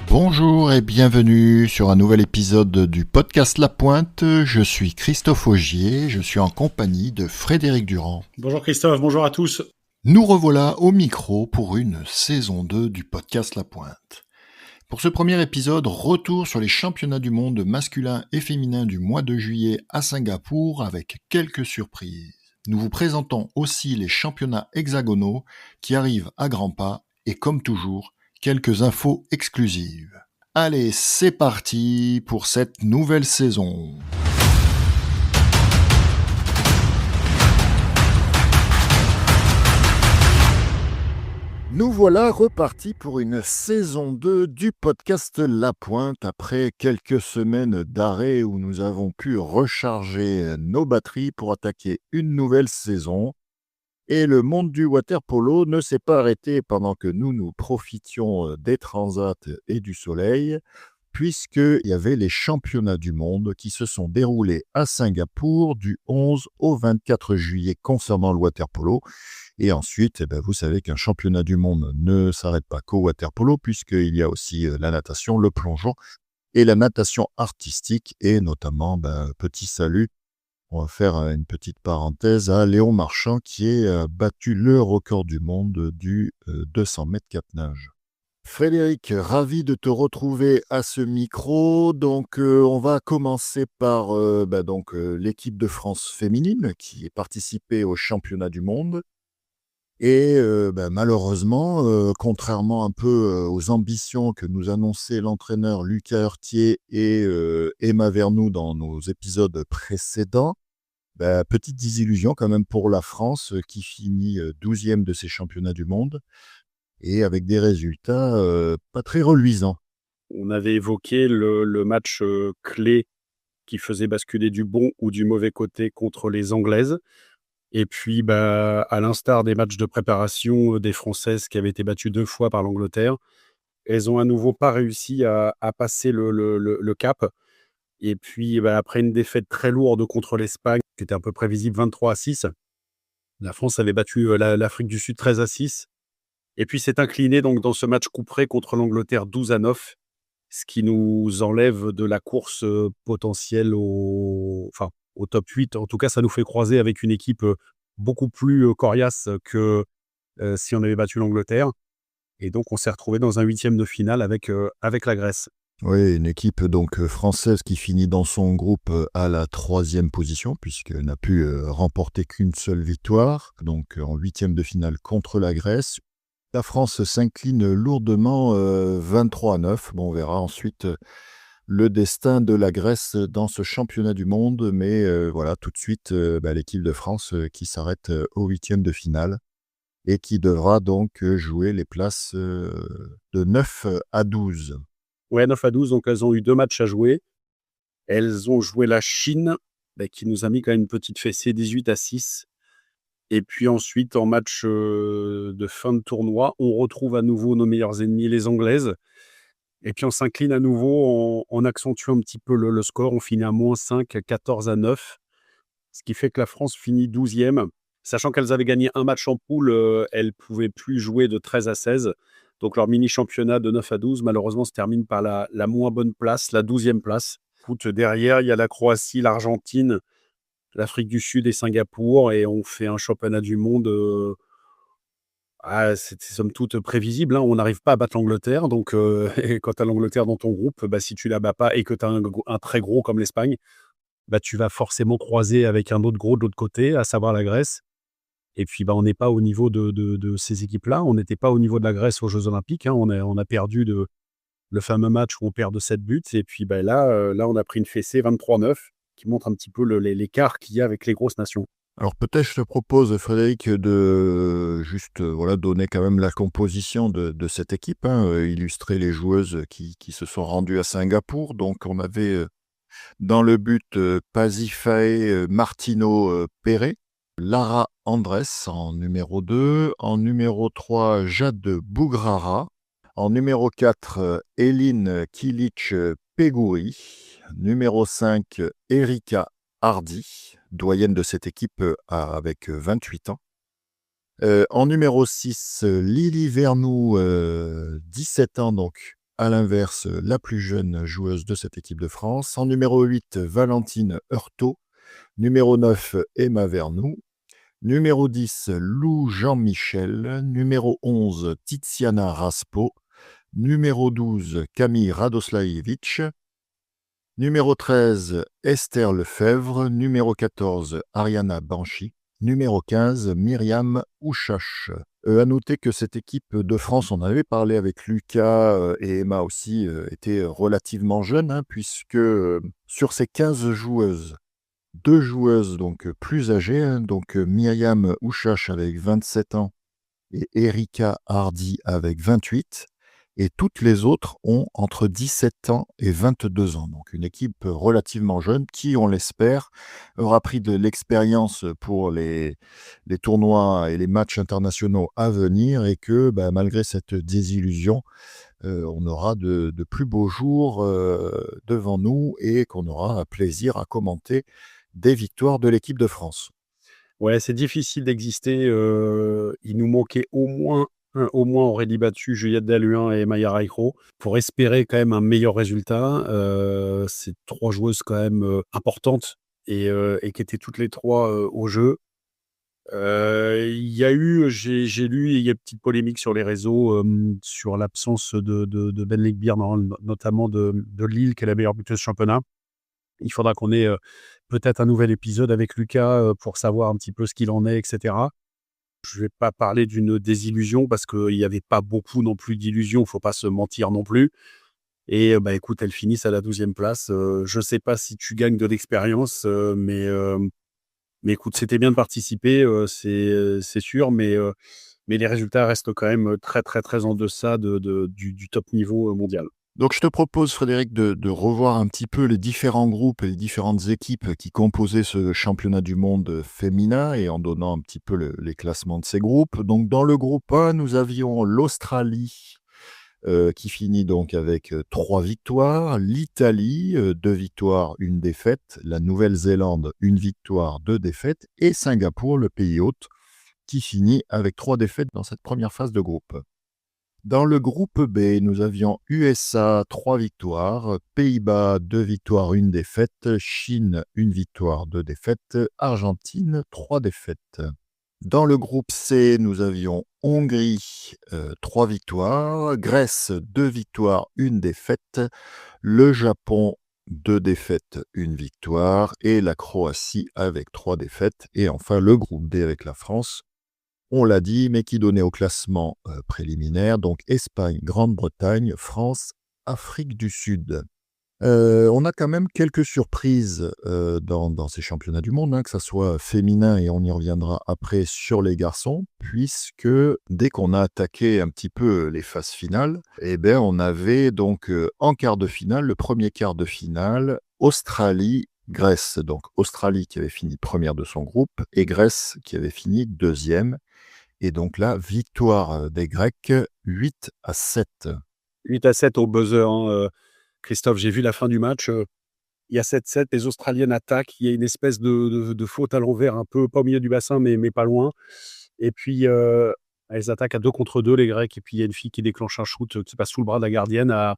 Bonjour et bienvenue sur un nouvel épisode du podcast La Pointe. Je suis Christophe Augier, je suis en compagnie de Frédéric Durand. Bonjour Christophe, bonjour à tous. Nous revoilà au micro pour une saison 2 du podcast La Pointe. Pour ce premier épisode, retour sur les championnats du monde masculin et féminin du mois de juillet à Singapour avec quelques surprises. Nous vous présentons aussi les championnats hexagonaux qui arrivent à grands pas et comme toujours, quelques infos exclusives. Allez, c'est parti pour cette nouvelle saison. Nous voilà repartis pour une saison 2 du podcast La Pointe après quelques semaines d'arrêt où nous avons pu recharger nos batteries pour attaquer une nouvelle saison. Et le monde du water-polo ne s'est pas arrêté pendant que nous profitions des transats et du soleil, puisqu'il y avait les championnats du monde qui se sont déroulés à Singapour du 11 au 24 juillet concernant le water-polo. Et ensuite, vous savez qu'un championnat du monde ne s'arrête pas qu'au water-polo, puisqu'il y a aussi la natation, le plongeon et la natation artistique, et notamment, petit salut, on va faire une petite parenthèse à Léon Marchand qui a battu le record du monde du 200 mètres cap nage. Frédéric, ravi de te retrouver à ce micro. Donc, on va commencer par l'équipe de France féminine qui est participée au championnat du monde. Et malheureusement, contrairement un peu aux ambitions que nous annonçait l'entraîneur Lucas Heurtier et Emma Vernou dans nos épisodes précédents, petite désillusion quand même pour la France qui finit 12e de ces championnats du monde et avec des résultats pas très reluisants. On avait évoqué le match clé qui faisait basculer du bon ou du mauvais côté contre les Anglaises. Et puis, à l'instar des matchs de préparation des Françaises qui avaient été battues 2 fois par l'Angleterre, elles ont à nouveau pas réussi à passer le cap. Et puis, après une défaite très lourde contre l'Espagne, qui était un peu prévisible, 23-6, la France avait battu l'Afrique du Sud 13-6. Et puis s'est incliné donc dans ce match couperé contre l'Angleterre 12-9, ce qui nous enlève de la course potentielle au top 8. En tout cas, ça nous fait croiser avec une équipe beaucoup plus coriace que si on avait battu l'Angleterre. Et donc, on s'est retrouvé dans un 8e de finale avec la Grèce. Oui, une équipe donc française qui finit dans son groupe à la 3e position, puisqu'elle n'a pu remporter qu'une seule victoire, donc en 8e de finale contre la Grèce. La France s'incline lourdement 23-9. Bon, on verra ensuite le destin de la Grèce dans ce championnat du monde, mais voilà, tout de suite, l'équipe de France qui s'arrête au 8e de finale et qui devra donc jouer les places de 9 à 12. Ouais, 9-12, donc elles ont eu 2 matchs à jouer. Elles ont joué la Chine, qui nous a mis quand même une petite fessée, 18-6. Et puis ensuite, en match de fin de tournoi, on retrouve à nouveau nos meilleurs ennemis, les Anglaises. Et puis on s'incline à nouveau en accentuant un petit peu le score. On finit à -5, 14-9. Ce qui fait que la France finit 12e. Sachant qu'elles avaient gagné un match en poule, elles ne pouvaient plus jouer de 13-16. Donc leur mini-championnat de 9-12, malheureusement, se termine par la moins bonne place, la 12e place. Derrière, il y a la Croatie, l'Argentine, l'Afrique du Sud et Singapour. Et on fait un championnat du monde... c'était somme toute prévisible, hein. On n'arrive pas à battre l'Angleterre. Donc, et quand tu as l'Angleterre dans ton groupe, si tu la bats pas et que tu as un très gros comme l'Espagne, tu vas forcément croiser avec un autre gros de l'autre côté, à savoir la Grèce. Et puis, on n'est pas au niveau de ces équipes-là. On n'était pas au niveau de la Grèce aux Jeux Olympiques, hein. On a perdu le fameux match où on perd de 7 buts. Et puis, là, on a pris une fessée 23-9 qui montre un petit peu l'écart qu'il y a avec les grosses nations. Alors peut-être je te propose, Frédéric, de juste donner quand même la composition de cette équipe, illustrer les joueuses qui se sont rendues à Singapour. Donc on avait dans le but Pazifae Martino Perret, Lara Andrés en numéro 2, en numéro 3 Jade Bougrara, en numéro 4 Eline Kilic Pegouri, numéro 5 Erika Hardy, doyenne de cette équipe avec 28 ans. En numéro 6, Lily Vernou, 17 ans donc, à l'inverse, la plus jeune joueuse de cette équipe de France. En numéro 8, Valentine Heurtaud. Numéro 9, Emma Vernou. Numéro 10, Lou Jean-Michel. Numéro 11, Tiziana Raspo. Numéro 12, Camille Radoslajevic. Numéro 13, Esther Lefebvre. Numéro 14, Ariana Banchi. Numéro 15, Myriam Ouchache. À noter que cette équipe de France, on avait parlé avec Lucas et Emma aussi, était relativement jeune, hein, puisque sur ces 15 joueuses, 2 joueuses donc plus âgées, hein, donc Myriam Ouchache avec 27 ans et Erika Hardy avec 28. Et toutes les autres ont entre 17 ans et 22 ans. Donc une équipe relativement jeune qui, on l'espère, aura pris de l'expérience pour les tournois et les matchs internationaux à venir et que malgré cette désillusion, on aura de plus beaux jours devant nous et qu'on aura plaisir à commenter des victoires de l'équipe de France. Ouais, c'est difficile d'exister. Il nous manquait au moins Aurélie Battu, Juliette Dalluin et Maya Raikro pour espérer quand même un meilleur résultat. C'est 3 joueuses quand même importantes et qui étaient toutes les 3 au jeu. Il y a eu, j'ai lu, il y a une petite polémique sur les réseaux sur l'absence de Ben Legbir, notamment de Lille, qui est la meilleure buteuse du championnat. Il faudra qu'on ait peut-être un nouvel épisode avec Lucas pour savoir un petit peu ce qu'il en est, etc. Je ne vais pas parler d'une désillusion parce qu'il n'y avait pas beaucoup non plus d'illusions, il ne faut pas se mentir non plus. Et écoute, elles finissent à la 12e place. Je ne sais pas si tu gagnes de l'expérience, mais écoute, c'était bien de participer, c'est sûr, mais les résultats restent quand même très, très, très en deçà du top niveau mondial. Donc je te propose, Frédéric, de revoir un petit peu les différents groupes et les différentes équipes qui composaient ce championnat du monde féminin et en donnant un petit peu les classements de ces groupes. Donc dans le groupe 1, nous avions l'Australie qui finit donc avec 3 victoires, l'Italie, 2 victoires, 1 défaite, la Nouvelle-Zélande, 1 victoire, 2 défaites, et Singapour, le pays hôte, qui finit avec 3 défaites dans cette première phase de groupe. Dans le groupe B, nous avions USA, 3 victoires, Pays-Bas, 2 victoires, 1 défaite, Chine, 1 victoire, 2 défaites, Argentine, 3 défaites. Dans le groupe C, nous avions Hongrie, 3 victoires, Grèce, 2 victoires, 1 défaite, le Japon, 2 défaites, 1 victoire, et la Croatie avec 3 défaites. Et enfin, le groupe D avec la France, on l'a dit, mais qui donnait au classement préliminaire, donc Espagne, Grande-Bretagne, France, Afrique du Sud. On a quand même quelques surprises dans ces championnats du monde, hein, que ça soit féminin et on y reviendra après sur les garçons, puisque dès qu'on a attaqué un petit peu les phases finales, on avait donc en quart de finale, le premier quart de finale, Australie-Grèce. Donc Australie qui avait fini première de son groupe et Grèce qui avait fini deuxième. Et donc là, victoire des Grecs, 8-7. 8-7 au buzzer, hein, Christophe, j'ai vu la fin du match. Il y a 7-7, les Australiennes attaquent. Il y a une espèce de faute à l'envers, un peu, pas au milieu du bassin, mais pas loin. Et puis, elles attaquent à 2 contre 2, les Grecs. Et puis, il y a une fille qui déclenche un shoot qui passe sous le bras de la gardienne à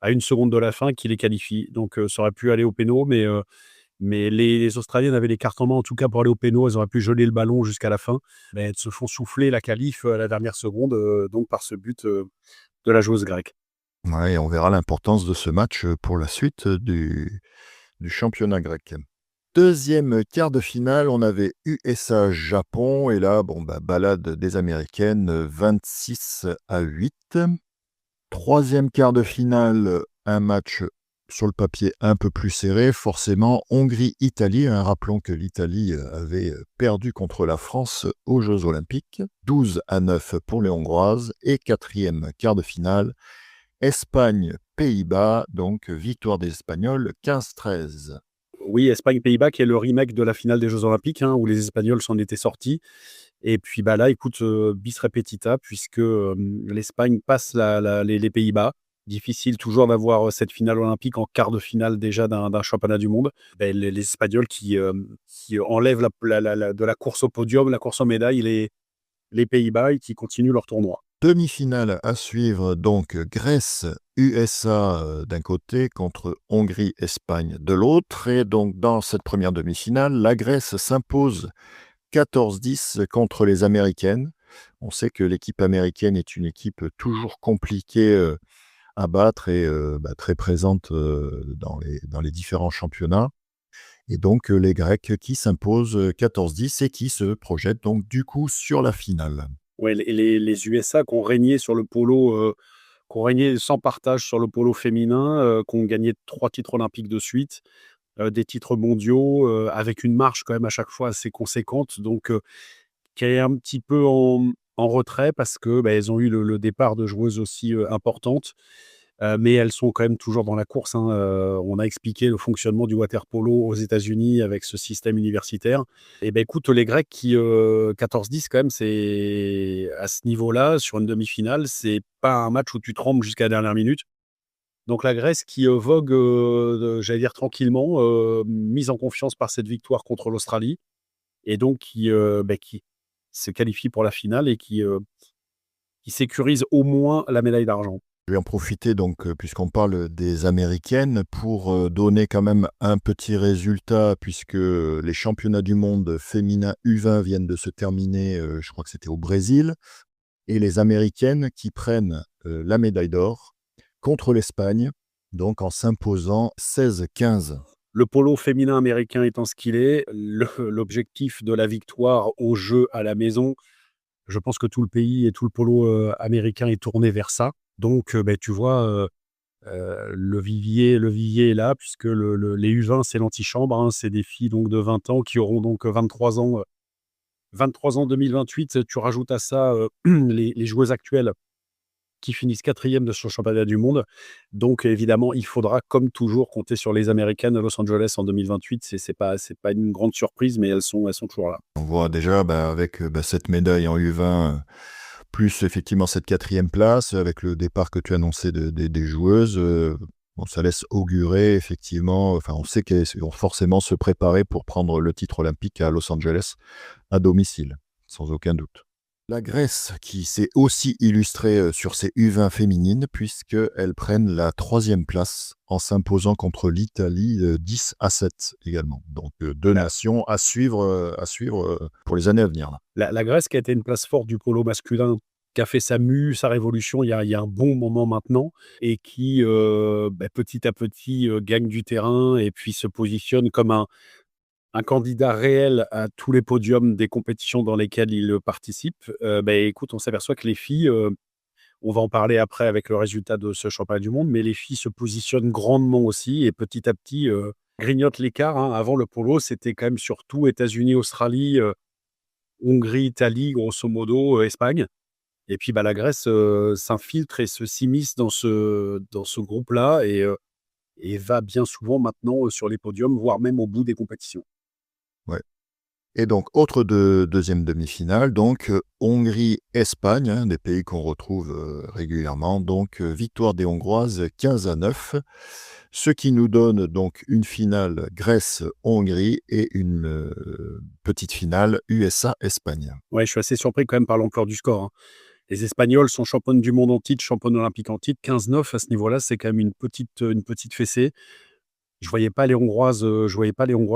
1 seconde de la fin qui les qualifie. Donc, ça aurait pu aller au péno, mais les Australiennes avaient les cartes en main, en tout cas, pour aller au péno. Elles auraient pu geler le ballon jusqu'à la fin. Mais elles se font souffler la qualif à la dernière seconde, donc par ce but de la joueuse grecque. Ouais, on verra l'importance de ce match pour la suite du championnat grec. Deuxième quart de finale, on avait USA-Japon, et là, balade des Américaines, 26-8. Troisième quart de finale, un match sur le papier un peu plus serré, forcément, Hongrie-Italie. Rappelons que l'Italie avait perdu contre la France aux Jeux Olympiques, 12-9 pour les Hongroises, et quatrième quart de finale, Espagne-Pays-Bas, donc victoire des Espagnols, 15-13. Oui, Espagne-Pays-Bas, qui est le remake de la finale des Jeux Olympiques, hein, où les Espagnols s'en étaient sortis. Et puis là, écoute, bis repetita, puisque l'Espagne passe les Pays-Bas. Difficile toujours d'avoir cette finale olympique en quart de finale déjà d'un championnat du monde. Les Espagnols qui enlèvent de la course au podium, la course aux médailles, les Pays-Bas, et qui continuent leur tournoi. Demi-finale à suivre, donc Grèce, USA d'un côté contre Hongrie-Espagne de l'autre. Et donc dans cette première demi-finale, la Grèce s'impose 14-10 contre les Américaines. On sait que l'équipe américaine est une équipe toujours compliquée à battre et très présente dans les différents championnats. Et donc les Grecs qui s'imposent 14-10 et qui se projettent donc du coup sur la finale. Ouais, les USA qui ont régné sur le polo, qui ont régné sans partage sur le polo féminin, qui ont gagné 3 titres olympiques de suite, des titres mondiaux, avec une marge quand même à chaque fois assez conséquente, donc qui est un petit peu en retrait parce que, elles ont eu le départ de joueuses aussi, importantes, mais elles sont quand même toujours dans la course, hein. On a expliqué le fonctionnement du water-polo aux États-Unis avec ce système universitaire. Et ben écoute, les Grecs qui, 14-10 quand même, c'est à ce niveau-là, sur une demi-finale, c'est pas un match où tu trembles jusqu'à la dernière minute. Donc la Grèce qui, vogue, j'allais dire tranquillement, mise en confiance par cette victoire contre l'Australie et donc qui se qualifie pour la finale et qui sécurise au moins la médaille d'argent. Je vais en profiter donc, puisqu'on parle des Américaines, pour donner quand même un petit résultat, puisque les championnats du monde féminin U20 viennent de se terminer, je crois que c'était au Brésil, et les Américaines qui prennent la médaille d'or contre l'Espagne, donc en s'imposant 16-15. Le polo féminin américain étant ce qu'il est, l'objectif de la victoire au jeu à la maison, je pense que tout le pays et tout le polo, américain est tourné vers ça. Donc, tu vois, le vivier est là puisque les U20, c'est l'antichambre, hein. C'est des filles donc de 20 ans qui auront donc 23 ans, 23 ans 2028. Tu rajoutes à ça, les joueuses actuelles qui finissent 4e de ce championnat du monde. Donc évidemment, il faudra comme toujours compter sur les Américaines à Los Angeles en 2028. C'est pas une grande surprise, mais elles sont toujours là. On voit déjà avec cette médaille en U20, plus effectivement cette 4e place, avec le départ que tu annonçais des joueuses, bon, ça laisse augurer effectivement, enfin on sait qu'elles vont forcément se préparer pour prendre le titre olympique à Los Angeles, à domicile, sans aucun doute. La Grèce qui s'est aussi illustrée sur ses U20 féminines, puisqu'elles prennent la 3e place en s'imposant contre l'Italie 10-7 également. Donc deux nations à suivre pour les années à venir, là. La Grèce qui a été une place forte du polo masculin, qui a fait sa mue, sa révolution il y a un bon moment maintenant et qui, petit à petit, gagne du terrain et puis se positionne comme un candidat réel à tous les podiums des compétitions dans lesquelles il participe. Écoute, on s'aperçoit que les filles, on va en parler après avec le résultat de ce championnat du monde, mais les filles se positionnent grandement aussi et petit à petit, grignotent l'écart, hein. Avant le polo, c'était quand même surtout États-Unis, Australie, Hongrie, Italie, grosso modo, Espagne. Et puis, la Grèce, s'infiltre et se s'immisce dans ce groupe-là et va bien souvent maintenant, sur les podiums, voire même au bout des compétitions. Ouais. Et donc, autre deuxième demi-finale, donc Hongrie-Espagne, hein, des pays qu'on retrouve régulièrement. Donc, victoire des Hongroises 15-9, ce qui nous donne donc une finale Grèce-Hongrie et une petite finale USA-Espagne. Ouais, je suis assez surpris quand même par l'ampleur du score, hein. Les Espagnols sont championnes du monde en titre, championnes olympiques en titre. 15-9 à ce niveau-là, c'est quand même une petite fessée. Je voyais pas les Hongroises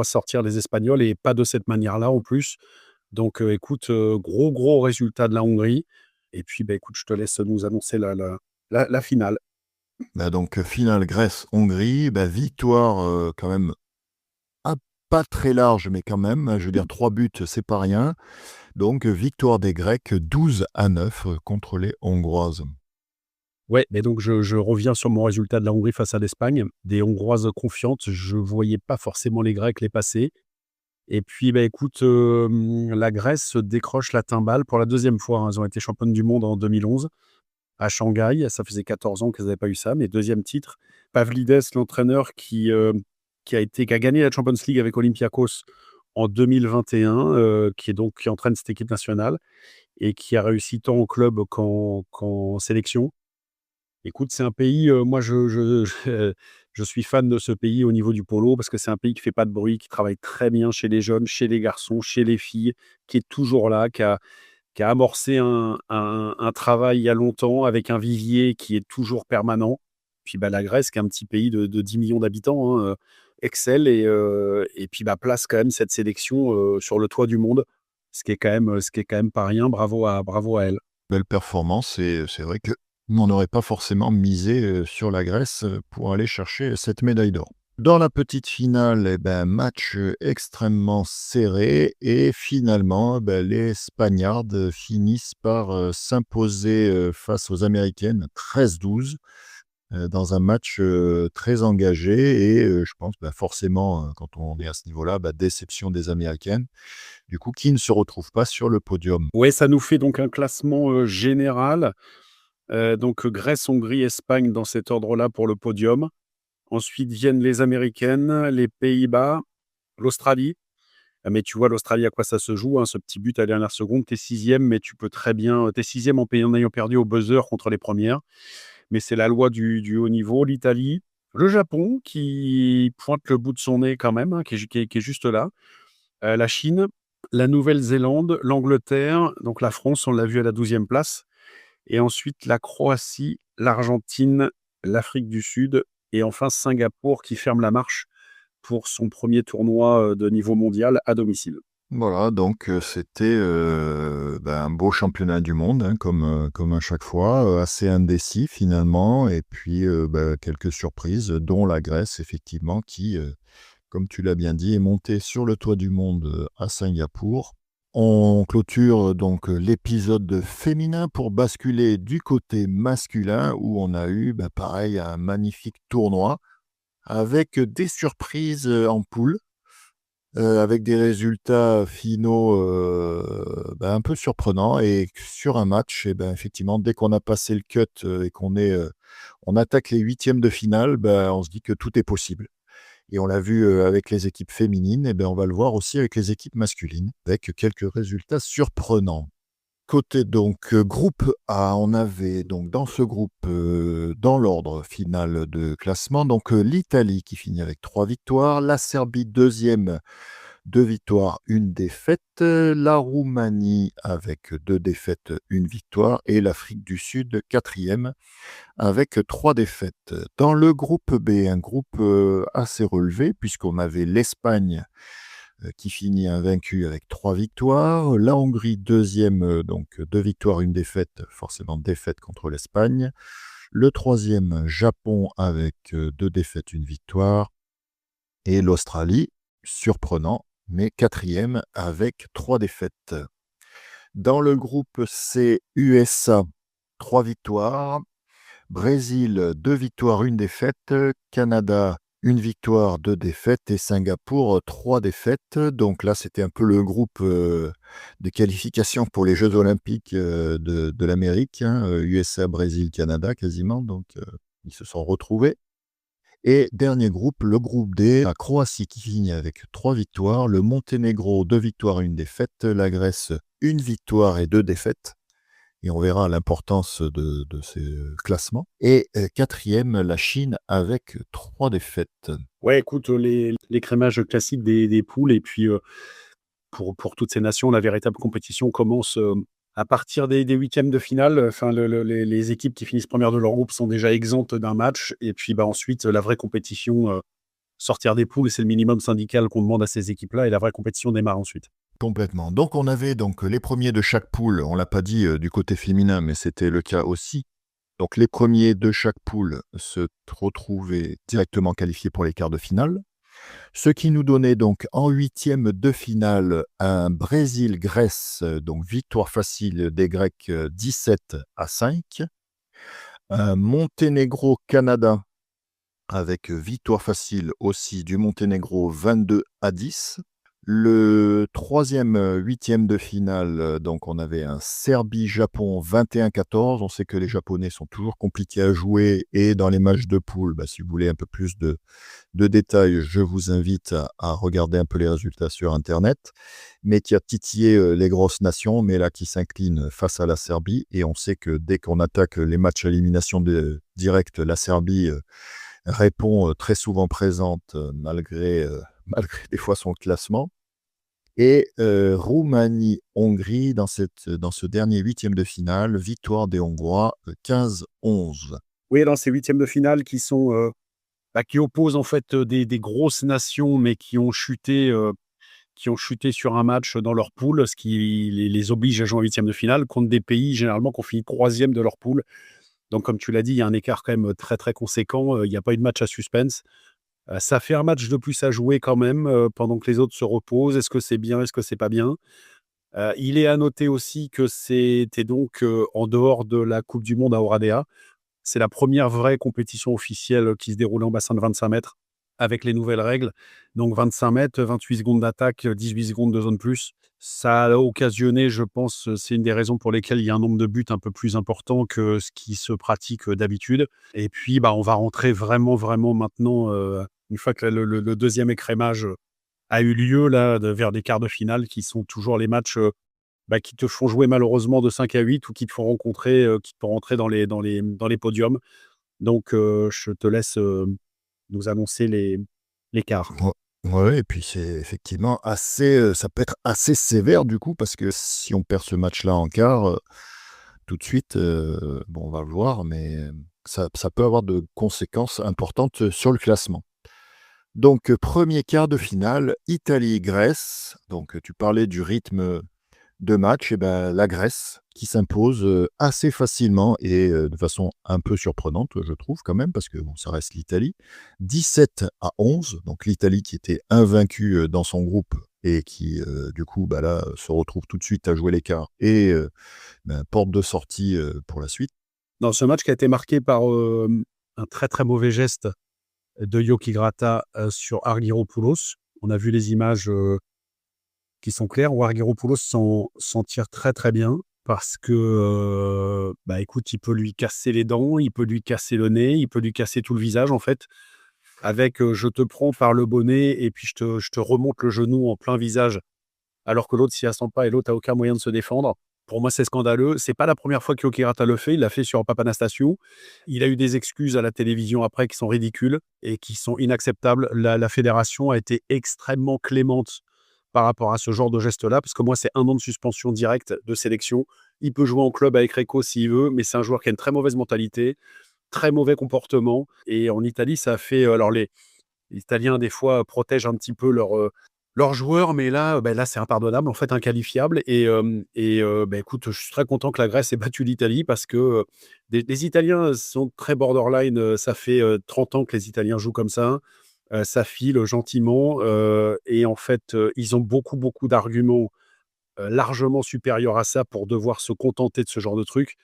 sortir les Espagnols et pas de cette manière-là en plus. Donc, écoute, gros résultat de la Hongrie. Et puis, écoute, je te laisse nous annoncer la finale. Donc, finale Grèce-Hongrie, victoire quand même pas très large, mais quand même, je veux dire, 3 buts, c'est pas rien. Donc, victoire des Grecs 12-9 contre les Hongroises. Ouais, mais donc je reviens sur mon résultat de la Hongrie face à l'Espagne. Des Hongroises confiantes, je voyais pas forcément les Grecs les passer. Et puis, écoute, la Grèce décroche la timbale pour la 2e fois, hein. Elles ont été championnes du monde en 2011 à Shanghai. Ça faisait 14 ans qu'elles n'avaient pas eu ça, mais 2e titre. Pavlidis, l'entraîneur qui a gagné la Champions League avec Olympiakos en 2021, qui entraîne cette équipe nationale et qui a réussi tant au club qu'en sélection. Écoute, c'est un pays, moi je suis fan de ce pays au niveau du polo parce que c'est un pays qui fait pas de bruit, qui travaille très bien chez les jeunes, chez les garçons, chez les filles, qui est toujours là, qui a amorcé un travail il y a longtemps avec un vivier qui est toujours permanent Puis, la Grèce qui est un petit pays de 10 millions d'habitants, hein, excelle et puis, place quand même cette sélection, sur le toit du monde, ce qui est quand même pas rien. Bravo à elle. Belle performance et c'est vrai qu'on n'aurait pas forcément misé, sur la Grèce, pour aller chercher cette médaille d'or. Dans la petite finale, match, extrêmement serré et finalement, les Spagnardes, finissent par, s'imposer, face aux Américaines 13-12, dans un match, très engagé et je pense, forcément, quand on est à ce niveau-là, déception des Américaines, du coup, qui ne se retrouvent pas sur le podium. Ouais, ça nous fait donc un classement, général, donc Grèce, Hongrie, Espagne dans cet ordre-là pour le podium. Ensuite viennent les Américaines, les Pays-Bas, l'Australie. Mais tu vois l'Australie à quoi ça se joue, hein, ce petit but à la dernière seconde. Tu es 6e, mais tu peux très bien tu es 6e en ayant perdu au buzzer contre les premières. Mais c'est la loi du haut niveau. L'Italie, le Japon qui pointe le bout de son nez quand même, hein, qui est juste là. La Chine, la Nouvelle-Zélande, l'Angleterre, donc la France, on l'a vu à la 12e place et ensuite la Croatie, l'Argentine, l'Afrique du Sud et enfin Singapour qui ferme la marche pour son premier tournoi, de niveau mondial à domicile. Voilà, donc c'était, un beau championnat du monde, hein, comme à chaque fois, assez indécis finalement et puis, quelques surprises, dont la Grèce effectivement qui, comme tu l'as bien dit, est montée sur le toit du monde, à Singapour. On clôture donc l'épisode féminin pour basculer du côté masculin où on a eu, pareil, un magnifique tournoi avec des surprises, en poule. Avec des résultats finaux, un peu surprenants et sur un match effectivement, dès qu'on a passé le cut, et on attaque les huitièmes de finale, on se dit que tout est possible et on l'a vu, avec les équipes féminines on va le voir aussi avec les équipes masculines, avec quelques résultats surprenants. Côté donc, groupe A, on avait donc dans ce groupe, dans l'ordre final de classement, donc, l'Italie qui finit avec 3 victoires, la Serbie deuxième, 2 victoires, 1 défaite, la Roumanie avec 2 défaites, 1 victoire et l'Afrique du Sud quatrième avec 3 défaites. Dans le groupe B, un groupe, assez relevé puisqu'on avait l'Espagne, qui finit invaincu avec 3 victoires, la Hongrie deuxième, donc 2 victoires, 1 défaite, forcément défaite contre l'Espagne. Le troisième, Japon avec, 2 défaites, 1 victoire et l'Australie, surprenant, mais quatrième avec 3 défaites. Dans le groupe C, USA, 3 victoires, Brésil, 2 victoires, 1 défaite, Canada, 1 victoire, 2 défaites et Singapour, 3 défaites. Donc là, c'était un peu le groupe, de qualification pour les Jeux olympiques, de l'Amérique, hein, USA, Brésil, Canada quasiment, donc ils se sont retrouvés. Et dernier groupe, le groupe D, la Croatie qui finit avec 3 victoires, le Monténégro 2 victoires, 1 défaite, la Grèce 1 victoire et 2 défaites. Et on verra l'importance de ces classements. Et quatrième, la Chine avec 3 défaites. Ouais, écoute, l'écrémage classique des poules et puis, pour toutes ces nations, la véritable compétition commence, à partir des huitièmes de finale. Enfin, les équipes qui finissent premières de leur groupe sont déjà exemptes d'un match et puis, ensuite, la vraie compétition, sortir des poules, c'est le minimum syndical qu'on demande à ces équipes-là et la vraie compétition démarre ensuite. Complètement. Donc on avait donc les premiers de chaque poule, on l'a pas dit, du côté féminin, mais c'était le cas aussi. Donc les premiers de chaque poule se retrouvaient directement qualifiés pour les quarts de finale. Ce qui nous donnait donc en huitième de finale un Brésil-Grèce, donc victoire facile des Grecs, 17-5. Un Monténégro-Canada avec victoire facile aussi du Monténégro 22-10. Le troisième, huitième de finale, donc on avait un Serbie-Japon 21-14. On sait que les Japonais sont toujours compliqués à jouer et dans les matchs de poule, si vous voulez un peu plus de détails, je vous invite à regarder un peu les résultats sur internet. Mais qui a titillé, les grosses nations, mais là qui s'incline face à la Serbie et on sait que dès qu'on attaque les matchs à élimination directe, la Serbie, répond, très souvent présente, malgré des fois son classement. Et Roumanie-Hongrie dans ce dernier huitième de finale, victoire des Hongrois, 15-11. Oui, dans ces huitièmes de finale qui opposent en fait des grosses nations, mais qui ont chuté sur un match dans leur poule, ce qui les oblige à jouer en huitième de finale contre des pays généralement qui ont fini troisième de leur poule. Donc, comme tu l'as dit, il y a un écart quand même très très conséquent. Il n'y a pas eu de match à suspense. Ça fait un match de plus à jouer quand même pendant que les autres se reposent. Est-ce que c'est bien? Est-ce que c'est pas bien? Il est à noter aussi que c'était donc en dehors de la Coupe du Monde à Oradea. C'est la première vraie compétition officielle qui se déroule en bassin de 25 mètres avec les nouvelles règles. Donc 25 mètres, 28 secondes d'attaque, 18 secondes de zone plus. Ça a occasionné, je pense, c'est une des raisons pour lesquelles il y a un nombre de buts un peu plus important que ce qui se pratique d'habitude. Et puis, on va rentrer vraiment, vraiment maintenant, une fois que le deuxième écrémage a eu lieu, là, vers des quarts de finale, qui sont toujours les matchs qui te font jouer malheureusement de 5 à 8 ou qui te font rentrer dans les podiums. Donc, je te laisse nous annoncer les quarts. Ouais, ouais, et puis c'est effectivement assez, ça peut être assez sévère du coup, parce que si on perd ce match-là en quart, tout de suite, bon, on va le voir, mais ça peut avoir de conséquences importantes sur le classement. Donc, 1er quart de finale, Italie-Grèce. Donc, tu parlais du rythme de match, et ben, la Grèce qui s'impose assez facilement et de façon un peu surprenante, je trouve quand même, parce que bon, ça reste l'Italie. 17-11, donc l'Italie qui était invaincue dans son groupe et qui, du coup, là, se retrouve tout de suite à jouer l'écart et porte de sortie pour la suite. Dans ce match qui a été marqué par un très très mauvais geste de Yoki Grata sur Argyropoulos. On a vu les images qui sont claires, où Argyropoulos s'en tire très très bien parce que, écoute, il peut lui casser les dents, il peut lui casser le nez, il peut lui casser tout le visage en fait. Avec je te prends par le bonnet et puis je te remonte le genou en plein visage, alors que l'autre s'y attend pas et l'autre a aucun moyen de se défendre. Pour moi, c'est scandaleux. C'est pas la première fois que Okirata le fait. Il l'a fait sur Papanastasiou. Il a eu des excuses à la télévision après qui sont ridicules et qui sont inacceptables. La fédération a été extrêmement clémente par rapport à ce genre de geste-là, parce que moi, c'est 1 an de suspension directe de sélection. Il peut jouer en club avec Recco s'il veut, mais c'est un joueur qui a une très mauvaise mentalité, très mauvais comportement. Et en Italie, ça a fait. Alors, les Italiens, des fois, protègent un petit peu leurs joueurs, mais là, c'est impardonnable, en fait, inqualifiable. Écoute, je suis très content que la Grèce ait battu l'Italie parce que les Italiens sont très borderline. Ça fait 30 ans que les Italiens jouent comme ça. Ça file gentiment. Et en fait, ils ont beaucoup, beaucoup d'arguments largement supérieurs à ça pour devoir se contenter de ce genre de truc.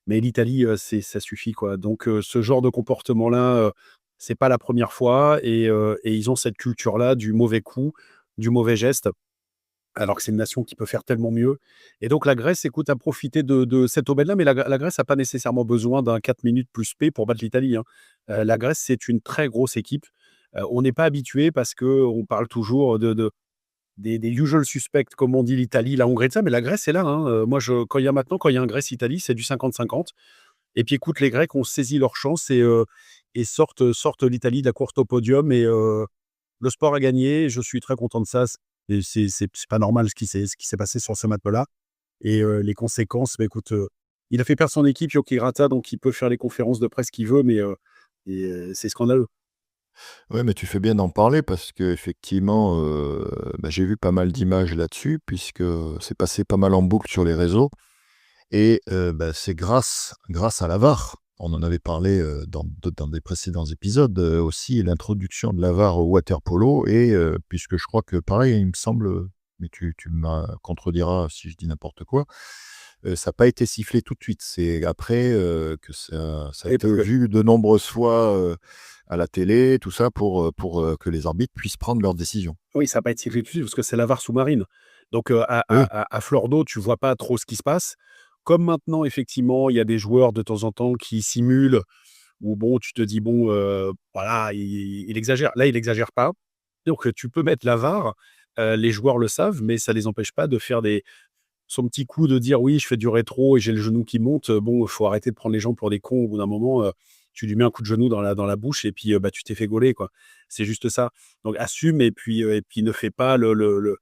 Mais l'Italie, ça suffit, quoi. Donc, ce genre de comportement-là, c'est pas la première fois et ils ont cette culture-là du mauvais coup, du mauvais geste, alors que c'est une nation qui peut faire tellement mieux. Et donc la Grèce, écoute, a profité de cette aubaine-là, mais la Grèce a pas nécessairement besoin d'un 4 minutes plus P pour battre l'Italie, hein. La Grèce, c'est une très grosse équipe. On n'est pas habitué parce qu'on parle toujours des usual suspects, comme on dit l'Italie, la Hongrie, de ça, mais la Grèce est là, hein. Moi, quand il y a un Grèce-Italie, c'est du 50-50. Et puis écoute, les Grecs ont saisi leur chance et sortent l'Italie de la course au podium et le sport a gagné. Je suis très content de ça. C'est pas normal ce qui s'est passé sur ce match-là et les conséquences, écoute, il a fait perdre son équipe, Yoki Grata, donc il peut faire les conférences de presse qu'il veut, mais c'est scandaleux. Ouais, mais tu fais bien d'en parler parce qu'effectivement, j'ai vu pas mal d'images là-dessus puisque c'est passé pas mal en boucle sur les réseaux et c'est grâce à la VAR. On en avait parlé, dans des précédents épisodes, aussi l'introduction de la VAR au water-polo et puisque je crois que pareil, il me semble, mais tu me contrediras si je dis n'importe quoi, ça n'a pas été sifflé tout de suite. C'est après, que ça a Et été parce que vu de nombreuses fois, à la télé, tout ça pour que les arbitres puissent prendre leurs décisions. oui, ça va pas être cyclé tout de suite parce que c'est la VAR sous-marine. Donc, à Oui, à à à fleur d'eau, tu vois pas trop ce qui se passe. Comme maintenant, effectivement, il y a des joueurs de temps en temps qui simulent ou bon, tu te dis: «Bon, voilà, il exagère». Là, il exagère pas. Donc, tu peux mettre la VAR, les joueurs le savent, mais ça les empêche pas de faire son petit coup de dire: «Oui, je fais du rétro et j'ai le genou qui monte». Bon, faut arrêter de prendre les gens pour des cons. Au bout d'un moment, tu lui mets un coup de genou dans la bouche et puis, tu t'es fait gauler, quoi. C'est juste ça. Donc assume et puis ne fais pas le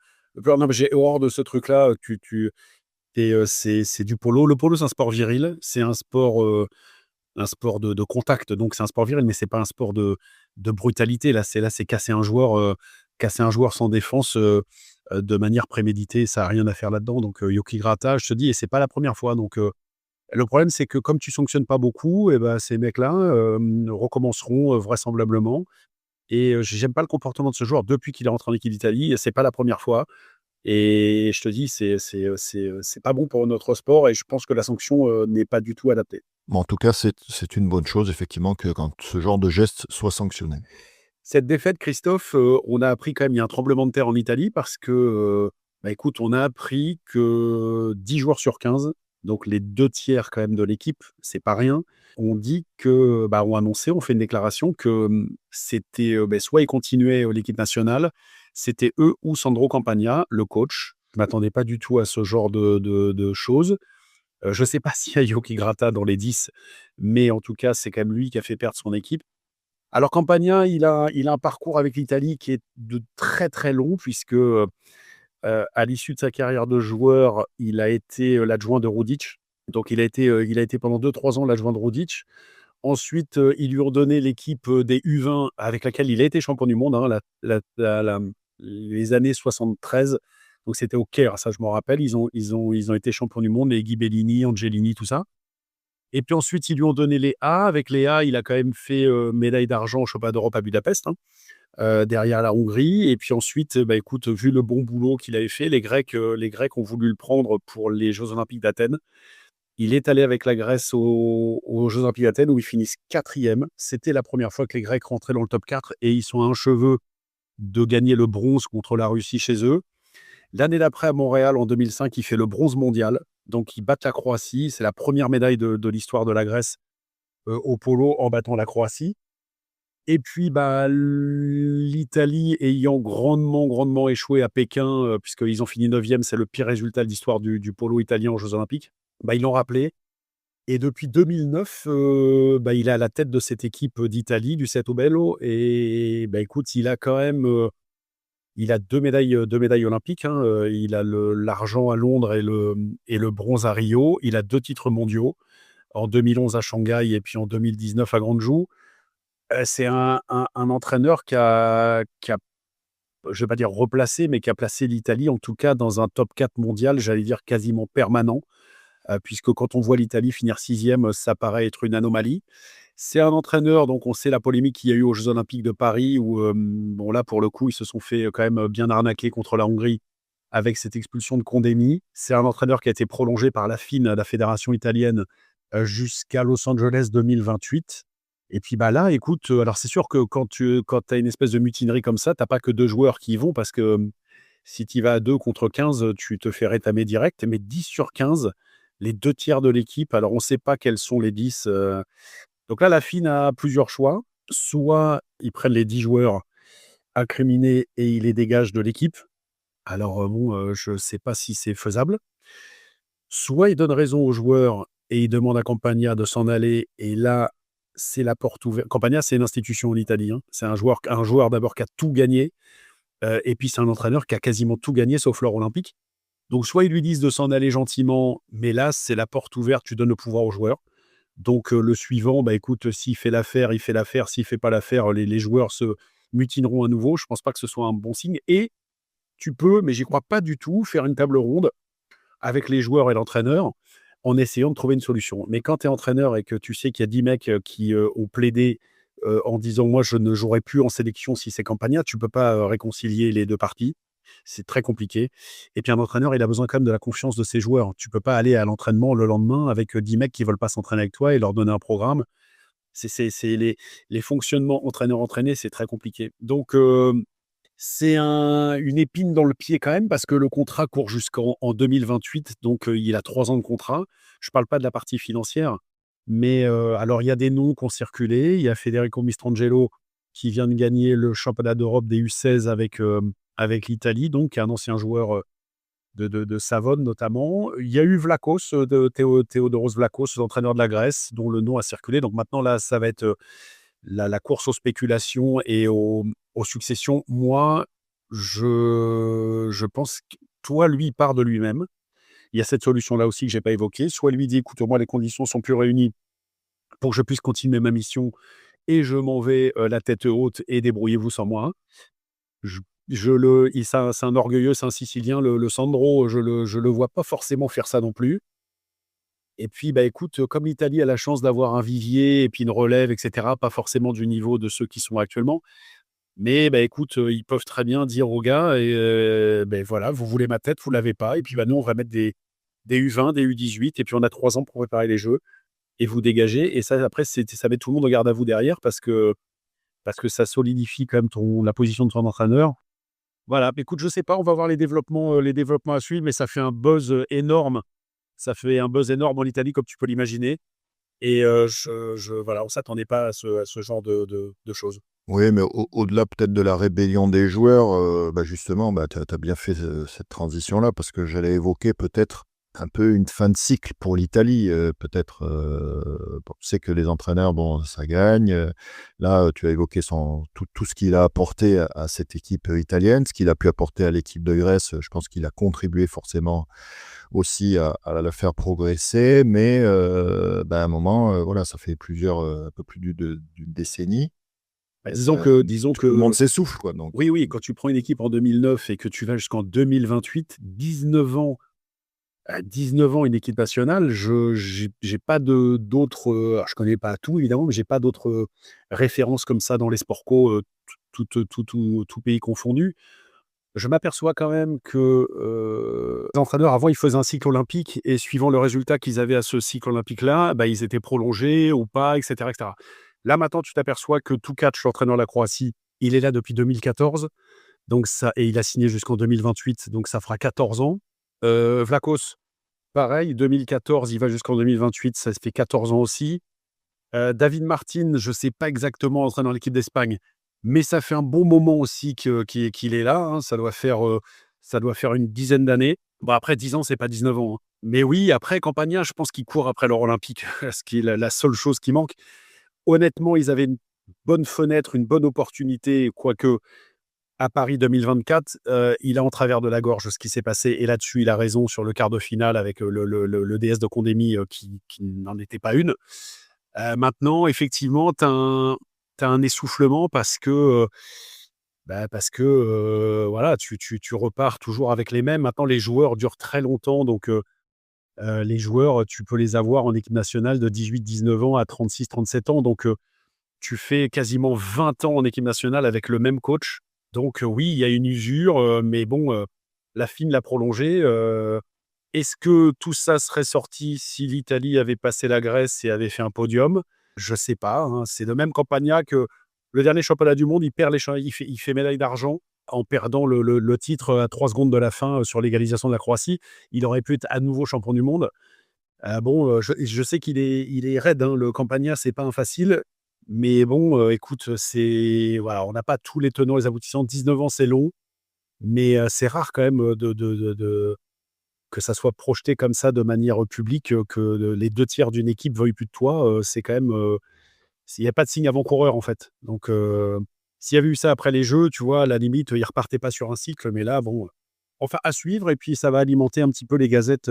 non, mais j'ai horreur de ce truc-là. C'est du polo. Le polo, c'est un sport viril. C'est un sport, un sport de contact, donc c'est un sport viril, mais c'est pas un sport de brutalité. Là, c'est casser un joueur sans défense, de manière préméditée, ça a rien à faire là-dedans. Donc, Yoki Grata, je te dis, et c'est pas la première fois. Donc, le problème, c'est que comme tu sanctionnes pas beaucoup, et ben, ces mecs-là, recommenceront, vraisemblablement. Et j'aime pas le comportement de ce joueur depuis qu'il est rentré en équipe d'Italie, et c'est pas la première fois. Et je te dis, c'est pas bon pour notre sport, et je pense que la sanction, n'est pas du tout adaptée. Mais en tout cas, c'est une bonne chose, effectivement, que quand ce genre de geste soit sanctionné. Cette défaite, Christophe, on a appris quand même, il y a un tremblement de terre en Italie parce que, bah, écoute, on a appris que 10 joueurs sur 15, donc les 2 tiers quand même de l'équipe, c'est pas rien, ont dit que, bah, ont annoncé, ont fait une déclaration que, c'était, beh, soit ils continuaient, l'équipe nationale, c'était eux ou Sandro Campagna, le coach. Je m'attendais pas du tout à ce genre de choses. Je sais pas s'il y a Yoki Grata dans les 10, mais en tout cas, c'est quand même lui qui a fait perdre son équipe. Alors Campagna, il a un parcours avec l'Italie qui est de très, très long puisque, à l'issue de sa carrière de joueur, il a été, l'adjoint de Rodic. Donc il a été pendant 2-3 ans l'adjoint de Rodic. Ensuite, ils lui ont donné l'équipe, des U20 avec laquelle il a été champion du monde, hein, les années 73. Donc c'était au Caire, ça je m'en rappelle. Ils ont été champions du monde, les Ghibellini, Angelini, tout ça. Et puis ensuite, ils lui ont donné les A. Avec les A, il a quand même fait, médaille d'argent au championnat d'Europe à Budapest, hein, derrière la Hongrie. Et puis ensuite, bah, écoute, vu le bon boulot qu'il avait fait, les Grecs ont voulu le prendre pour les Jeux olympiques d'Athènes. Il est allé avec la Grèce aux Jeux olympiques d'Athènes où ils finissent 4e. C'était la première fois que les Grecs rentraient dans le top 4 et ils sont à un cheveu de gagner le bronze contre la Russie chez eux. L'année d'après, à Montréal, en 2005, il fait le bronze mondial. Donc, ils battent la Croatie. C'est la première médaille de l'histoire de la Grèce, au polo, en battant la Croatie. Et puis, bah, l'Italie ayant grandement, grandement échoué à Pékin, puisqu'ils ont fini 9e, c'est le pire résultat de l'histoire du polo italien aux Jeux olympiques, bah, ils l'ont rappelé. Et depuis 2009, bah, il est à la tête de cette équipe d'Italie, du Seto Bello. Et bah, écoute, il a quand même, il a 2 médailles olympiques, hein, il a l'argent à Londres et le bronze à Rio. Il a 2 titres mondiaux, en 2011 à Shanghai et puis en 2019 à Gwangju. C'est un entraîneur qui a, je vais pas dire replacé, mais qui a placé l'Italie, en tout cas, dans un top 4 mondial, j'allais dire quasiment permanent, puisque quand on voit l'Italie finir 6e, ça paraît être une anomalie. C'est un entraîneur, donc on sait la polémique qu'il y a eu aux Jeux olympiques de Paris où, bon là, pour le coup, ils se sont fait, quand même, bien arnaquer contre la Hongrie avec cette expulsion de Condemi. C'est un entraîneur qui a été prolongé par la FIN, la fédération italienne, jusqu'à Los Angeles 2028. Et puis, bah, là, écoute, alors c'est sûr que quand tu as une espèce de mutinerie comme ça, tu as pas que 2 joueurs qui y vont parce que, si tu y vas à 2 contre 15, tu te fais rétamer direct. Mais 10 sur 15, les 2 tiers de l'équipe, alors on ne sait pas quels sont les 10. Donc là, la FIN a plusieurs choix. Soit ils prennent les 10 joueurs incriminés et ils les dégagent de l'équipe. Alors, bon, je ne sais pas si c'est faisable. Soit ils donnent raison aux joueurs et ils demandent à Campagna de s'en aller, et là, c'est la porte ouverte. Campagna, c'est une institution en Italie, hein. C'est un joueur d'abord qui a tout gagné, et puis c'est un entraîneur qui a quasiment tout gagné sauf l'or olympique. Donc soit ils lui disent de s'en aller gentiment, mais là, c'est la porte ouverte, tu donnes le pouvoir aux joueurs. Donc, le suivant, bah, écoute, s'il fait l'affaire, il fait l'affaire. S'il fait pas l'affaire, les joueurs se mutineront à nouveau. Je pense pas que ce soit un bon signe. Et tu peux, mais j'y crois pas du tout, faire une table ronde avec les joueurs et l'entraîneur en essayant de trouver une solution. Mais quand tu es entraîneur et que tu sais qu'il y a 10 mecs, qui, ont plaidé, en disant: «Moi, je ne jouerai plus en sélection si c'est Campagna», tu peux pas, réconcilier les 2 parties. C'est très compliqué. Et puis un entraîneur, il a besoin quand même de la confiance de ses joueurs. Tu peux pas aller à l'entraînement le lendemain avec, 10 mecs qui veulent pas s'entraîner avec toi et leur donner un programme. C'est les fonctionnements entraîneur-entraîné, c'est très compliqué. Donc, c'est une épine dans le pied quand même parce que le contrat court jusqu'en 2028, donc, il a 3 ans de contrat. Je parle pas de la partie financière, mais, alors il y a des noms qui ont circulé. Il y a Federico Mistrangelo qui vient de gagner le championnat d'Europe des U16 avec l'Italie, donc qui est un ancien joueur, de Savone notamment. Il y a eu Vlachos, de Theodoros Vlachos, l'entraîneur de la Grèce, dont le nom a circulé. Donc maintenant là, ça va être, la course aux spéculations et aux successions. Moi, je pense que toi, lui, il part de lui-même. Il y a cette solution-là aussi que j'ai pas évoquée. Soit lui dit: «Écoute, moi, les conditions sont plus réunies, pour que je puisse continuer ma mission et je m'en vais la tête haute et débrouillez-vous sans moi. Je, c'est un orgueilleux, c'est un Sicilien, le Sandro, je le vois pas forcément faire ça non plus. Et puis, bah, écoute, comme l'Italie a la chance d'avoir un vivier et puis une relève, et cetera, pas forcément du niveau de ceux qui sont actuellement, mais bah, écoute, ils peuvent très bien dire aux gars et beh, voilà: «Vous voulez ma tête, vous l'avez pas et puis, bah, nous, on va mettre des U20, des U18 et puis on a 3 ans pour préparer les jeux et vous dégagez» et ça, après, ça met tout le monde en garde à vous derrière parce que ça solidifie quand même ton la position de ton entraîneur. Voilà, écoute, je sais pas, on va voir les développements à suivre, mais ça fait un buzz, énorme. Ça fait un buzz énorme en Italie, comme tu peux l'imaginer et voilà, on s'attendait pas à ce genre de choses. Oui, mais au-delà peut-être de la rébellion des joueurs, bah, justement, bah, tu as bien fait, cette transition-là parce que j'allais évoquer peut-être un peu une fin de cycle pour l'Italie, peut-être, bon, on sait que les entraîneurs, bon, ça gagne, là, tu as évoqué tout ce qu'il a apporté à cette équipe, italienne, ce qu'il a pu apporter à l'équipe de Grèce, je pense qu'il a contribué forcément aussi à la faire progresser, mais bah, à un moment, voilà, ça fait un peu plus d'une décennie. Bah, disons Tout le monde que s'essouffle, quoi, donc oui, oui, quand tu prends une équipe en 2009 et que tu vas jusqu'en 2028, 19 ans, à 19 ans, une équipe nationale, j'ai pas d'autres, alors je connais pas tout évidemment, mais j'ai pas d'autres, références comme ça dans les sports co, tout pays confondu. Je m'aperçois quand même que, les entraîneurs avant, ils faisaient un cycle olympique et suivant le résultat qu'ils avaient à ce cycle olympique-là, bah, ils étaient prolongés ou pas et cetera et cetera. Là, maintenant, tu t'aperçois que Tukac, l'entraîneur de la Croatie, il est là depuis 2014, donc ça et il a signé jusqu'en 2028, donc ça fera 14 ans. Vlachos, pareil, 2014, il va jusqu'en 2028, ça fait 14 ans aussi. David Martin, je ne sais pas exactement entraîneur l'équipe d'Espagne, mais ça fait un bon moment aussi qu'il est là, hein. Ça doit faire une dizaine d'années. Bon après 10 ans, c'est pas 19 ans, hein. Mais oui, après Campagna, je pense qu'il court après l'or olympique, ce qui est la seule chose qui manque. Honnêtement, ils avaient une bonne fenêtre, une bonne opportunité, quoique à Paris 2024, il a en travers de la gorge ce qui s'est passé et là-dessus, il a raison sur le quart de finale avec, le DS de Condémy, qui n'en était pas une. Maintenant, effectivement, tu as un essoufflement parce que, voilà, tu repars toujours avec les mêmes. Maintenant, les joueurs durent très longtemps, donc les joueurs, tu peux les avoir en équipe nationale de 18-19 ans à 36-37 ans, donc tu fais quasiment 20 ans en équipe nationale avec le même coach. Donc oui, il y a une usure, mais bon, la FIN l'a prolongé. Est-ce que tout ça serait sorti si l'Italie avait passé la Grèce et avait fait un podium? Je sais pas, hein. C'est de même Campagna que le dernier championnat du monde, il perd les cha il fait médaille d'argent en perdant le titre à 3 secondes de la fin, sur l'égalisation de la Croatie. Il aurait pu être à nouveau champion du monde. Bon, je sais qu'il est raide, hein, le Campagna, c'est pas un facile, mais bon, écoute, c'est voilà, on n'a pas tous les tenants et les aboutissants. 19 ans, c'est long, mais c'est rare quand même, que ça soit projeté comme ça de manière, publique, que les 2 tiers d'une équipe veuillent plus de toi, c'est quand même, il y a pas de signe avant-coureur, en fait. Donc s'il y avait eu ça après les Jeux, tu vois, à la limite, ils repartaient pas sur un cycle, mais là, bon, enfin à suivre et puis ça va alimenter un petit peu les gazettes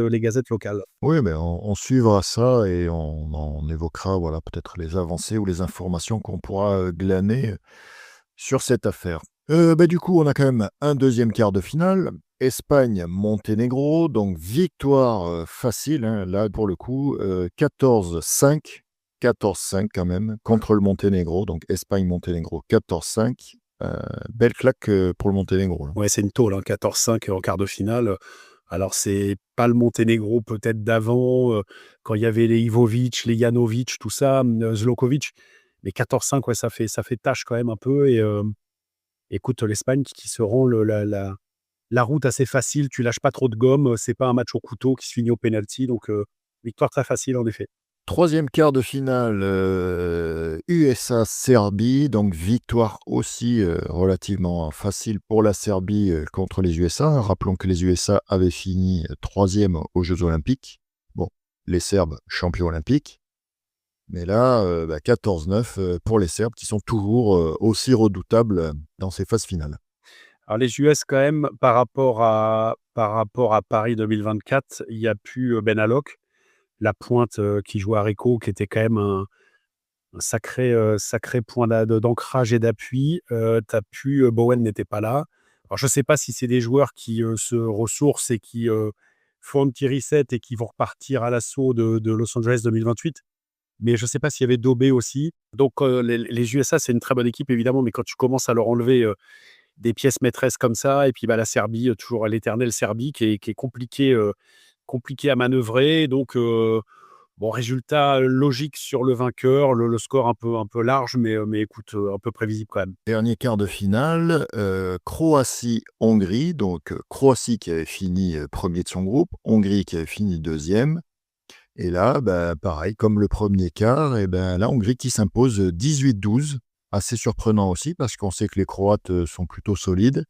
locales. oui, mais on suivra ça et on évoquera, voilà, peut-être les avancées ou les informations qu'on pourra, glaner sur cette affaire. Bah, du coup, on a quand même un deuxième quart de finale, Espagne-Monténégro, donc victoire, facile, hein, là, pour le coup, 14-5, 14-5 quand même, contre le Monténégro, donc Espagne-Monténégro 14-5, belle claque, pour le Monténégro, là. Ouais, c'est une tôle, hein, 14-5 en quart de finale. Alors c'est pas le Monténégro peut-être d'avant, quand il y avait les Ivovic, les Janovic, tout ça, Zlokovic. Mais 14-5, ouais, ça fait tâche quand même un peu et écoute, l'Espagne qui se rend la route assez facile, tu lâches pas trop de gomme, c'est pas un match au couteau qui se finit au penalty donc victoire très facile en effet. 3e quart de finale, USA-Serbie, donc victoire aussi, relativement facile pour la Serbie, contre les USA. Rappelons que les USA avaient fini, 3e aux Jeux olympiques. Bon, les Serbes, champions olympiques. Mais là, bah, 14-9, pour les Serbes qui sont toujours, aussi redoutables, dans ces phases finales. Alors les US quand même par rapport à Paris 2024, il y a plus, Ben Alloc, la pointe, qui jouait à Rico, qui était quand même un sacré point d'ancrage et d'appui. Bowen n'était pas là. Alors je ne sais pas si c'est des joueurs qui se ressourcent et qui font un petit reset et qui vont repartir à l'assaut de Los Angeles 2028. Mais je ne sais pas s'il y avait Dobé aussi. Donc les USA, c'est une très bonne équipe évidemment, mais quand tu commences à leur enlever des pièces maîtresses comme ça, et puis la Serbie, toujours l'éternelle Serbie qui est compliquée à manœuvrer. Donc bon, résultat logique sur le vainqueur, le score un peu large, mais écoute, un peu prévisible quand même. Dernier quart de finale, Croatie-Hongrie, donc Croatie qui avait fini premier de son groupe, Hongrie qui avait fini deuxième. Et là, pareil, comme le premier quart, et la Hongrie qui s'impose 18-12. Assez surprenant aussi, parce qu'on sait que les Croates sont plutôt solides.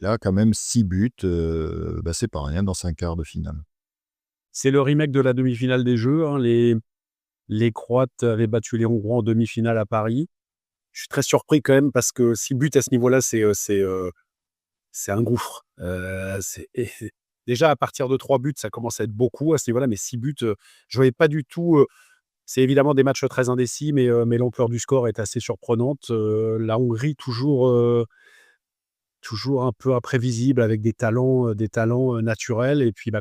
Là, quand même, 6 buts, c'est pas rien dans 5 quarts de finale. C'est le remake de la demi-finale des Jeux, hein. Les Croates avaient battu les Hongrois en demi-finale à Paris. Je suis très surpris quand même parce que 6 buts à ce niveau-là, c'est un gouffre. Déjà, à partir de 3 buts, ça commence à être beaucoup à ce niveau-là, mais 6 buts, je ne voyais pas du tout. C'est évidemment des matchs très indécis, mais l'ampleur du score est assez surprenante. La Hongrie, toujours un peu imprévisible avec des talents naturels. Et puis,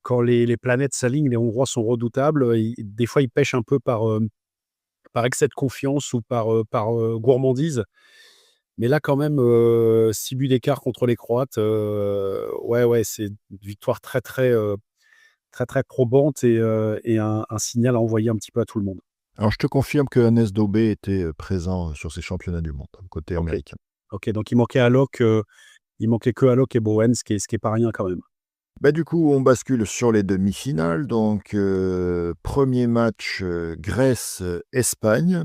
quand les planètes s'alignent, les Hongrois sont redoutables. Des fois, ils pêchent un peu par excès de confiance ou par gourmandise. Mais là, quand même, 6 buts d'écart contre les Croates, ouais, c'est une victoire très, très, très, très probante et un signal à envoyer un petit peu à tout le monde. Alors, je te confirme que Hannes Dobé était présent sur ces championnats du monde, côté OK. américain. OK, donc il manquait Alok, il manquait que Alok et Bowen, ce qui est pas rien quand même. Du coup, on bascule sur les demi-finales. Donc, premier match, Grèce-Espagne.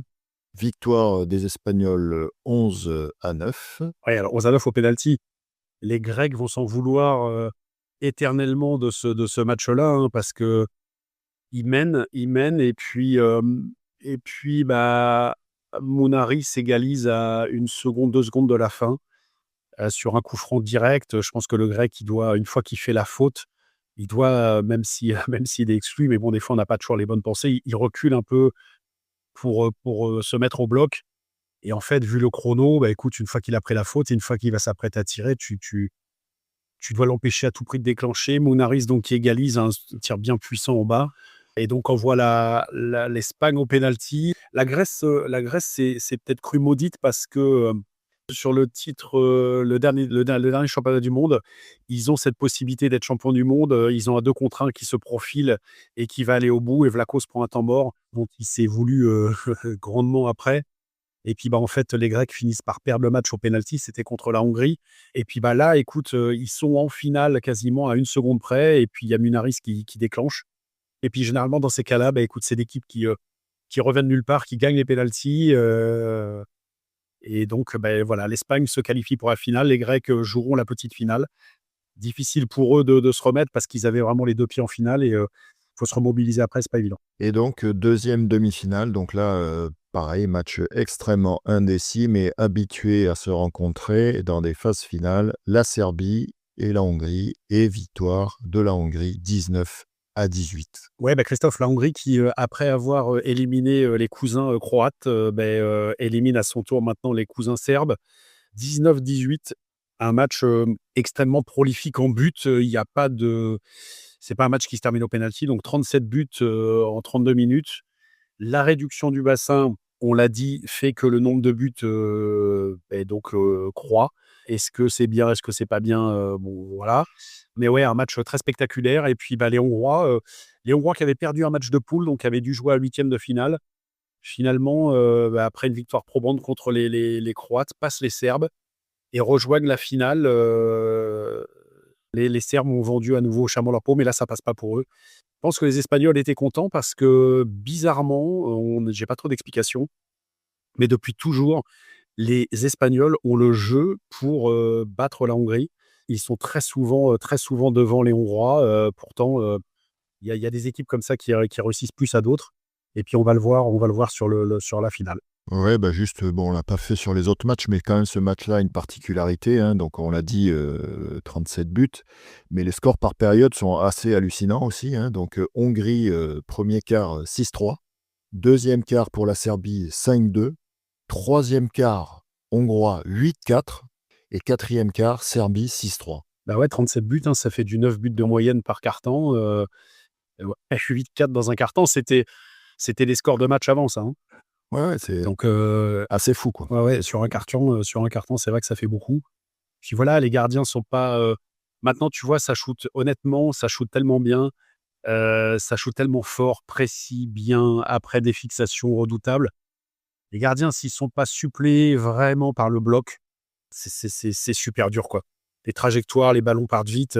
Victoire des Espagnols 11-9. Ouais, alors 11-9 au pénalty. Les Grecs vont s'en vouloir éternellement de ce match-là, hein, parce qu'ils mènent et puis Mounari s'égalise à 1 seconde, 2 secondes de la fin, sur un coup franc direct. Je pense que le Grec, une fois qu'il fait la faute, il doit, même s'il est exclu, mais bon, des fois, on n'a pas toujours les bonnes pensées, il recule un peu pour se mettre au bloc. Et en fait, vu le chrono, écoute, une fois qu'il a pris la faute et une fois qu'il va s'apprêter à tirer, tu dois l'empêcher à tout prix de déclencher. Mounaris, donc, qui égalise un tir bien puissant en bas. Et donc, envoie l'Espagne au pénalty. La Grèce, c'est peut-être cru maudite parce que sur le titre, le dernier championnat du monde, ils ont cette possibilité d'être champion du monde. Ils ont un 2 contre 1 qui se profile et qui va aller au bout. Et Vlachos prend un temps mort, dont il s'est voulu grandement après. Et puis, en fait, les Grecs finissent par perdre le match au pénalty. C'était contre la Hongrie. Et puis, là, écoute, ils sont en finale quasiment à 1 seconde près. Et puis, il y a Munaris qui déclenche. Et puis, généralement, dans ces cas-là, écoute, c'est l'équipe qui revient de nulle part, qui gagne les pénaltys. Et donc, voilà, l'Espagne se qualifie pour la finale. Les Grecs joueront la petite finale. Difficile pour eux de se remettre parce qu'ils avaient vraiment les 2 pieds en finale. Et il faut se remobiliser après, c'est pas évident. Et donc, deuxième demi-finale. Donc là, pareil, match extrêmement indécis, mais habitué à se rencontrer dans des phases finales. La Serbie et la Hongrie. Et victoire de la Hongrie, 19-18. Ouais, Christophe, la Hongrie qui, après avoir éliminé les cousins croates, élimine à son tour maintenant les cousins serbes. 19-18, un match extrêmement prolifique en but. Il y a pas de C'est pas un match qui se termine au pénalty, donc 37 buts en 32 minutes. La réduction du bassin, on l'a dit, fait que le nombre de buts croît. Est-ce que c'est bien? Est-ce que c'est pas bien? Bon, voilà. Mais ouais, un match très spectaculaire. Et puis les Hongrois qui avaient perdu un match de poule, donc avaient dû jouer à 8e de finale. Finalement, après une victoire probante contre les Croates, passent les Serbes et rejoignent la finale. Les Serbes ont vendu à nouveau au chameau leur peau, mais là, ça passe pas pour eux. Je pense que les Espagnols étaient contents parce que bizarrement, j'ai pas trop d'explications, mais depuis toujours, les Espagnols ont le jeu pour battre la Hongrie. Ils sont très souvent devant les Hongrois. Pourtant, il y a des équipes comme ça qui réussissent plus à d'autres. Et puis on va le voir sur la finale. Ouais, juste, bon, on l'a pas fait sur les autres matchs, mais quand même, ce match-là a une particularité, hein. Donc, on l'a dit, 37 buts, mais les scores par période sont assez hallucinants aussi, hein. Donc, Hongrie, premier quart, 6-3. Deuxième quart pour la Serbie, 5-2. Troisième quart, Hongrois, 8-4. Et quatrième quart, Serbie, 6-3. Bah ouais, 37 buts, hein, ça fait du 9 buts de moyenne par carton. Ouais, 8-4 dans un carton, c'était les scores de match avant ça, hein. Ouais, c'est Donc, assez fou, quoi. ouais, ouais, sur un carton, c'est vrai que ça fait beaucoup. Puis voilà, les gardiens sont pas. Maintenant, tu vois, ça shoot, honnêtement, ça shoot tellement bien, ça shoot tellement fort, précis, bien, après des fixations redoutables. Les gardiens, s'ils sont pas suppléés vraiment par le bloc, c'est super dur, quoi. Les trajectoires, les ballons partent vite,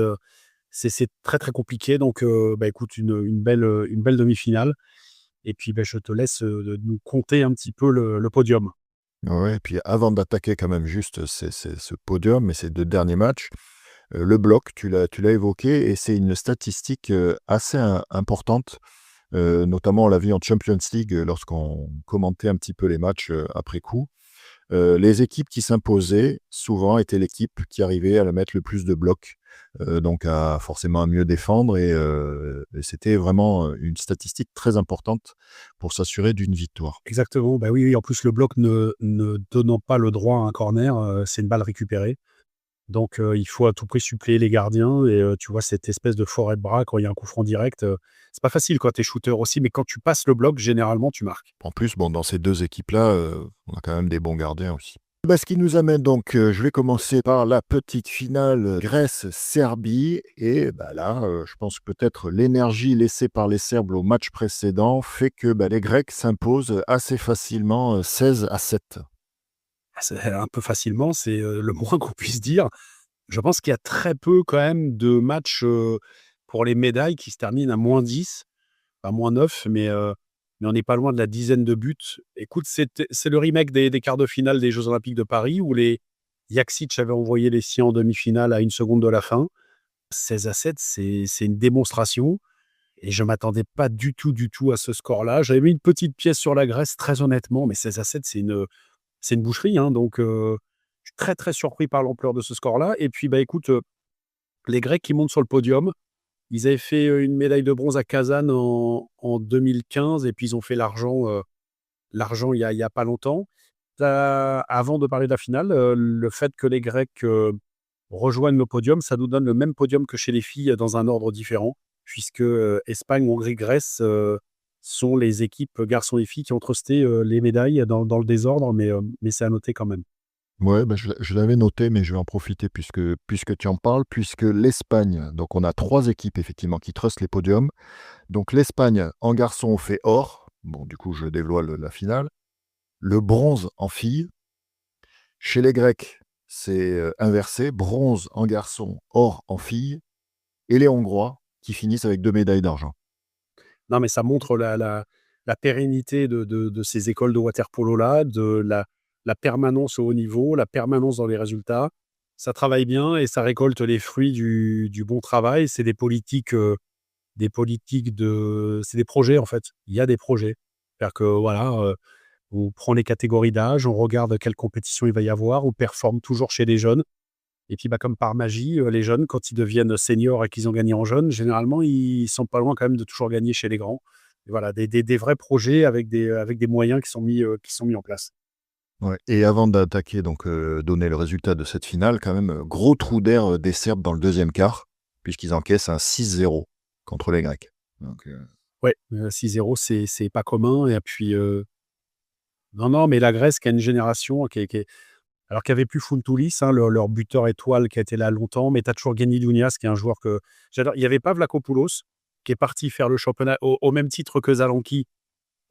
c'est très, très compliqué. Donc, bah, écoute, une belle demi-finale. Et puis, bah, je te laisse, de nous conter un petit peu le podium. Ouais, et puis avant d'attaquer quand même juste ce podium et ces 2 derniers matchs, le bloc, tu l'as évoqué et c'est une statistique, assez importante. Notamment on l'a vu en Champions League, lorsqu'on commentait un petit peu les matchs, après coup. Les équipes qui s'imposaient, souvent, étaient l'équipe qui arrivait à la mettre le plus de blocs, donc à forcément à mieux défendre et c'était vraiment, une statistique très importante pour s'assurer d'une victoire. Exactement, bah, oui, oui, en plus, le bloc ne donnant pas le droit à un corner, c'est une balle récupérée. Donc, il faut à tout prix suppléer les gardiens. Et tu vois, cette espèce de forêt de bras quand il y a un coup franc direct, c'est pas facile quand tu es shooter aussi, mais quand tu passes le bloc, généralement, tu marques. En plus, bon, dans ces 2 équipes-là, on a quand même des bons gardiens aussi. Bah, ce qui nous amène donc, je vais commencer par la petite finale, Grèce-Serbie et bah, là, je pense que peut-être l'énergie laissée par les Serbes au match précédent fait que, bah, les Grecs s'imposent assez facilement, 16-7. Ah, c'est un peu facilement, c'est, le moins qu'on puisse dire. Je pense qu'il y a très peu quand même de matchs, pour les médailles qui se terminent à -10, pas -9, mais on n'est pas loin de la dizaine de buts. Écoute, c'est le remake des quarts de finale des Jeux olympiques de Paris où les Jaksic avait envoyé les siens en demi-finale à 1 seconde de la fin. 16-7, c'est une démonstration et je m'attendais pas du tout à ce score-là. J'avais mis une petite pièce sur la Grèce, très honnêtement, mais 16-7, c'est une boucherie, hein. Donc, je suis très, très surpris par l'ampleur de ce score-là. Et puis, bah, écoute, les Grecs qui montent sur le podium, ils avaient fait, une médaille de bronze à Kazan en 2015 et puis ils ont fait l'argent il y a pas longtemps. Avant de parler de la finale, le fait que les Grecs, rejoignent le podium, ça nous donne le même podium que chez les filles dans un ordre différent puisque, Espagne, Hongrie, Grèce, sont les équipes garçons et filles qui ont trusté, les médailles dans le désordre, mais c'est à noter quand même. Ouais, bah, je l'avais noté, mais je vais en profiter puisque tu en parles, puisque l'Espagne, donc on a 3 équipes effectivement qui trustent les podiums. Donc l'Espagne en garçon fait or. Bon, du coup, je dévoile la finale. Le bronze en filles. Chez les Grecs, c'est inversé. Bronze en garçon, or en filles. Et les Hongrois qui finissent avec 2 médailles d'argent. Non, mais ça montre la pérennité de ces écoles de water-polo-là, de la permanence au haut niveau, la permanence dans les résultats. Ça travaille bien et ça récolte les fruits du bon travail. C'est c'est des projets, en fait. Il y a des projets. C'est-à-dire que, voilà, on prend les catégories d'âge, on regarde quelle compétition il va y avoir, on performe toujours chez les jeunes. Et puis, bah, comme par magie, les jeunes, quand ils deviennent seniors et qu'ils ont gagné en jeunes, généralement, ils sont pas loin quand même de toujours gagner chez les grands. Et voilà, des vrais projets avec des moyens qui sont mis en place. Ouais, et avant d'attaquer donc, donner le résultat de cette finale quand même, gros trou d'air, des Serbes dans le deuxième quart, puisqu'ils encaissent un 6-0 contre les Grecs. Donc, Ouais, 6-0, c'est pas commun. Et puis, non, non, mais la Grèce qui a une génération qui avait plus Fountulis, hein, leur buteur étoile qui a été là longtemps, mais tu as toujours Genny Dounias qui est un joueur que j'adore. Il y avait Pavlakopoulos qui est parti faire le championnat au même titre que Zalanki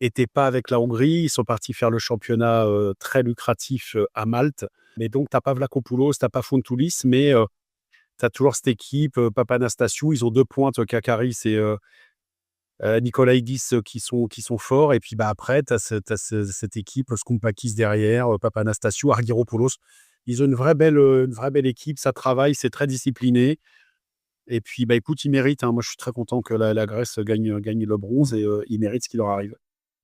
était pas avec la Hongrie. Ils sont partis faire le championnat, très lucratif, à Malte. Mais donc tu as Pavlakopoulos, tu as pas Fountulis, mais tu as toujours cette équipe, Papanastasiou. Ils ont 2 pointes, Kakaris et Nikolaïdis, qui sont forts. Et puis, bah, après tu as cette équipe, Skoumpakis derrière, Papanastasiou, Argyropoulos. Ils ont une vraie belle équipe, ça travaille, c'est très discipliné. Et puis, bah, écoute, ils méritent, hein. Moi, je suis très content que la Grèce gagne le bronze et ils méritent ce qui leur arrive.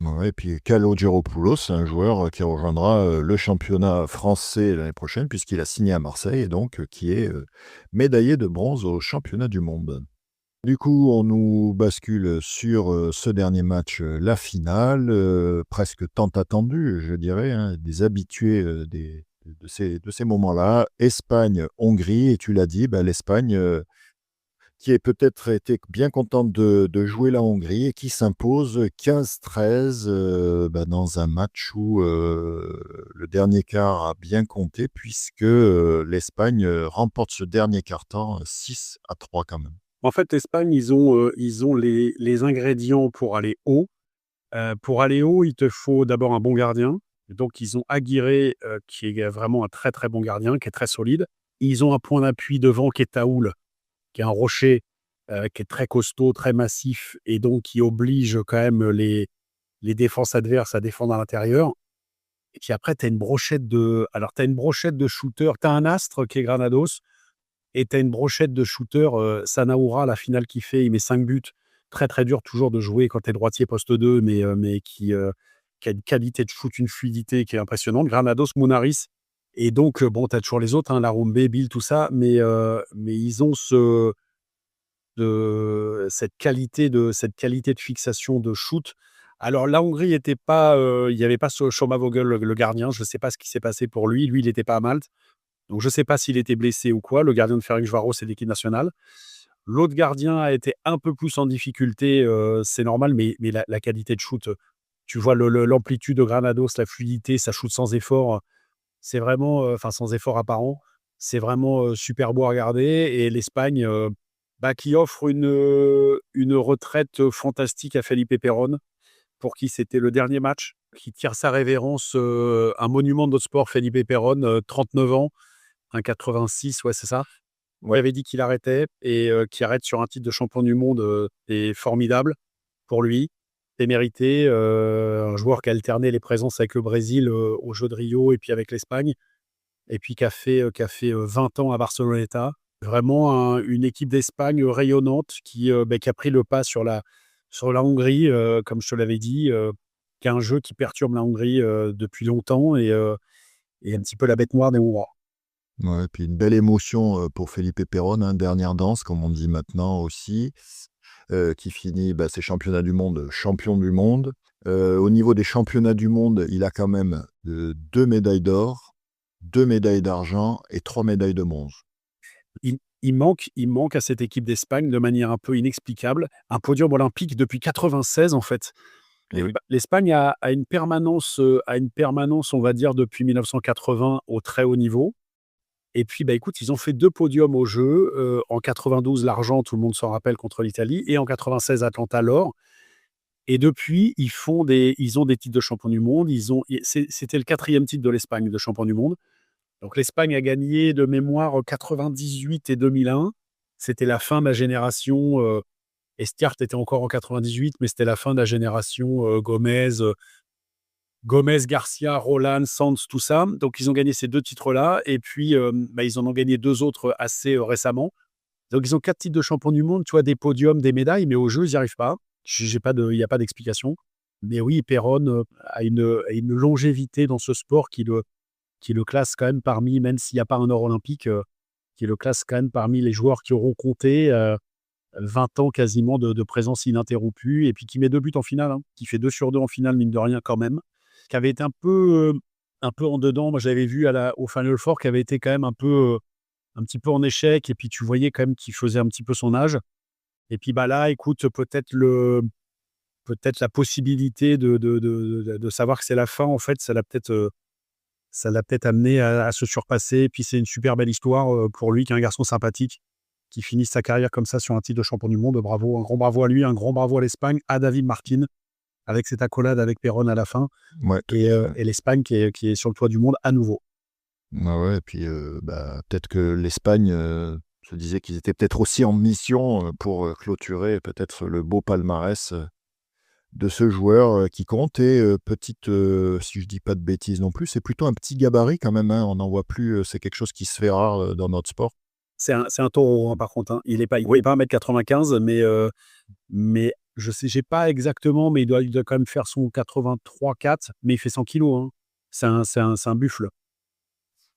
ouais, et puis Kalogiropoulos, c'est un joueur, qui rejoindra, le championnat français l'année prochaine puisqu'il a signé à Marseille et donc, qui est, médaillé de bronze aux championnats du monde. Du coup, on nous bascule sur ce dernier match, la finale, presque tant attendue, je dirais, hein, des habitués de ces moments-là. Espagne-Hongrie, et tu l'as dit, bah, l'Espagne qui est peut-être été bien contente de jouer la Hongrie et qui s'impose 15-13 bah, dans un match où le dernier quart a bien compté, puisque l'Espagne remporte ce dernier quart-temps 6-3 quand même. En fait, l'Espagne, ils ont les ingrédients pour aller haut. Pour aller haut, il te faut d'abord un bon gardien. Donc, ils ont Aguirre, qui est vraiment un très, très bon gardien, qui est très solide. Ils ont un point d'appui devant qui est Taoul, qui est un rocher, qui est très costaud, très massif et donc qui oblige quand même les défenses adverses à défendre à l'intérieur. Et puis après, tu as une brochette de shooters. Tu as un astre qui est Granados et tu as une brochette de shooters, Sanaoura, la finale qu'il fait, il met 5 buts. Très, très dur toujours de jouer quand tu es droitier poste 2, mais qui a une qualité de shoot, une fluidité qui est impressionnante. Granados, Mounaris et donc bon, tu as toujours les autres, hein, Larumbe, Bill, tout ça, mais ils ont cette qualité de fixation de shoot. Alors la Hongrie était pas, il y avait pas ce Schomavogel, le gardien, je ne sais pas ce qui s'est passé pour lui. Lui, il était pas à Malte, donc je ne sais pas s'il était blessé ou quoi. Le gardien de Ferencváros, c'est l'équipe nationale. L'autre gardien a été un peu plus en difficulté, c'est normal, mais la qualité de shoot, tu vois l'amplitude de Granados, la fluidité, ça shoot sans effort, c'est vraiment, enfin sans effort apparent. C'est vraiment, super beau à regarder et l'Espagne, bah, qui offre une retraite fantastique à Felipe Perón, pour qui c'était le dernier match, qui tire sa révérence, un monument de notre sport, Felipe Perón, 39 ans, un 86, ouais, c'est ça. Il Ouais. avait dit qu'il arrêtait et qui arrête sur un titre de champion du monde, est formidable pour lui. C'est mérité, un joueur qui a alterné les présences avec le Brésil, aux Jeux de Rio et puis avec l'Espagne et puis qui a fait 20 ans à Barceloneta. Vraiment une équipe d'Espagne rayonnante qui a pris le pas sur la Hongrie, comme je te l'avais dit, qui a un jeu qui perturbe la Hongrie, depuis longtemps et un petit peu la bête noire des Hongrois. Ouais, puis une belle émotion pour Felipe Perón, hein, dernière danse, comme on dit maintenant aussi, qui finit bah, ses championnats du monde, champion du monde. Au niveau des championnats du monde, il a quand même 2 médailles d'or, 2 médailles d'argent et 3 médailles de bronze. Il manque à cette équipe d'Espagne de manière un peu inexplicable un podium olympique depuis 96 en fait. Et oui. L'Espagne a une permanence, on va dire, depuis 1980 au très haut niveau. Et puis, bah, écoute, ils ont fait 2 podiums aux Jeux, en 92 l'argent, tout le monde s'en rappelle, contre l'Italie et en 96 Atlanta l'or. Et depuis, ils ont des titres de champion du monde. C'était le 4e titre de l'Espagne de champion du monde. Donc l'Espagne a gagné de mémoire 98 et 2001. C'était la fin de la génération, Estiart était encore en 98, mais c'était la fin de la génération, Gomez, Garcia, Roland, Sanz, tout ça. Donc ils ont gagné ces 2 titres-là et puis, bah, ils en ont gagné 2 autres assez, récemment. Donc ils ont 4 titres de champion du monde, tu vois? Des podiums, des médailles, mais aux Jeux, ils n'y arrivent pas. Il y a pas d'explication. Mais oui, Perón, a une longévité dans ce sport qui le classe quand même parmi, même s'il n'y a pas un or olympique, qui le classe quand même parmi les joueurs qui auront compté, 20 ans quasiment de présence ininterrompue et puis qui met 2 buts en finale, hein, qui fait 2 sur 2 en finale, mine de rien quand même, qui avait été un peu en dedans. Moi, j'avais vu au Final Four, qui avait été quand même un petit peu en échec et puis tu voyais quand même qu'il faisait un petit peu son âge et puis, bah, là, écoute, peut-être la possibilité de savoir que c'est la fin, en fait, ça l'a peut-être amené à se surpasser et puis c'est une super belle histoire, pour lui qui est un garçon sympathique, qui finit sa carrière comme ça sur un titre de champion du monde. Bravo, un grand bravo à lui, un grand bravo à l'Espagne, à David Martin, avec cette accolade avec Perón à la fin Ouais, tout et à heu fait. et l'Espagne qui est sur le toit du monde à nouveau. Ouais, ouais, et puis bah, peut-être que l'Espagne se disait qu'ils étaient peut-être aussi en mission pour clôturer peut-être le beau palmarès de ce joueur qui compte. Et petite, si je dis pas de bêtises non plus, c'est plutôt un petit gabarit quand même, hein, on n'en voit plus, c'est quelque chose qui se fait rare dans notre sport. C'est un taureau, hein, par contre, hein. Il est pas 1,95 m, mais je sais, j'ai pas exactement, mais il doit quand même faire son 83-4, mais il fait 100 kilos, hein. C'est un buffle.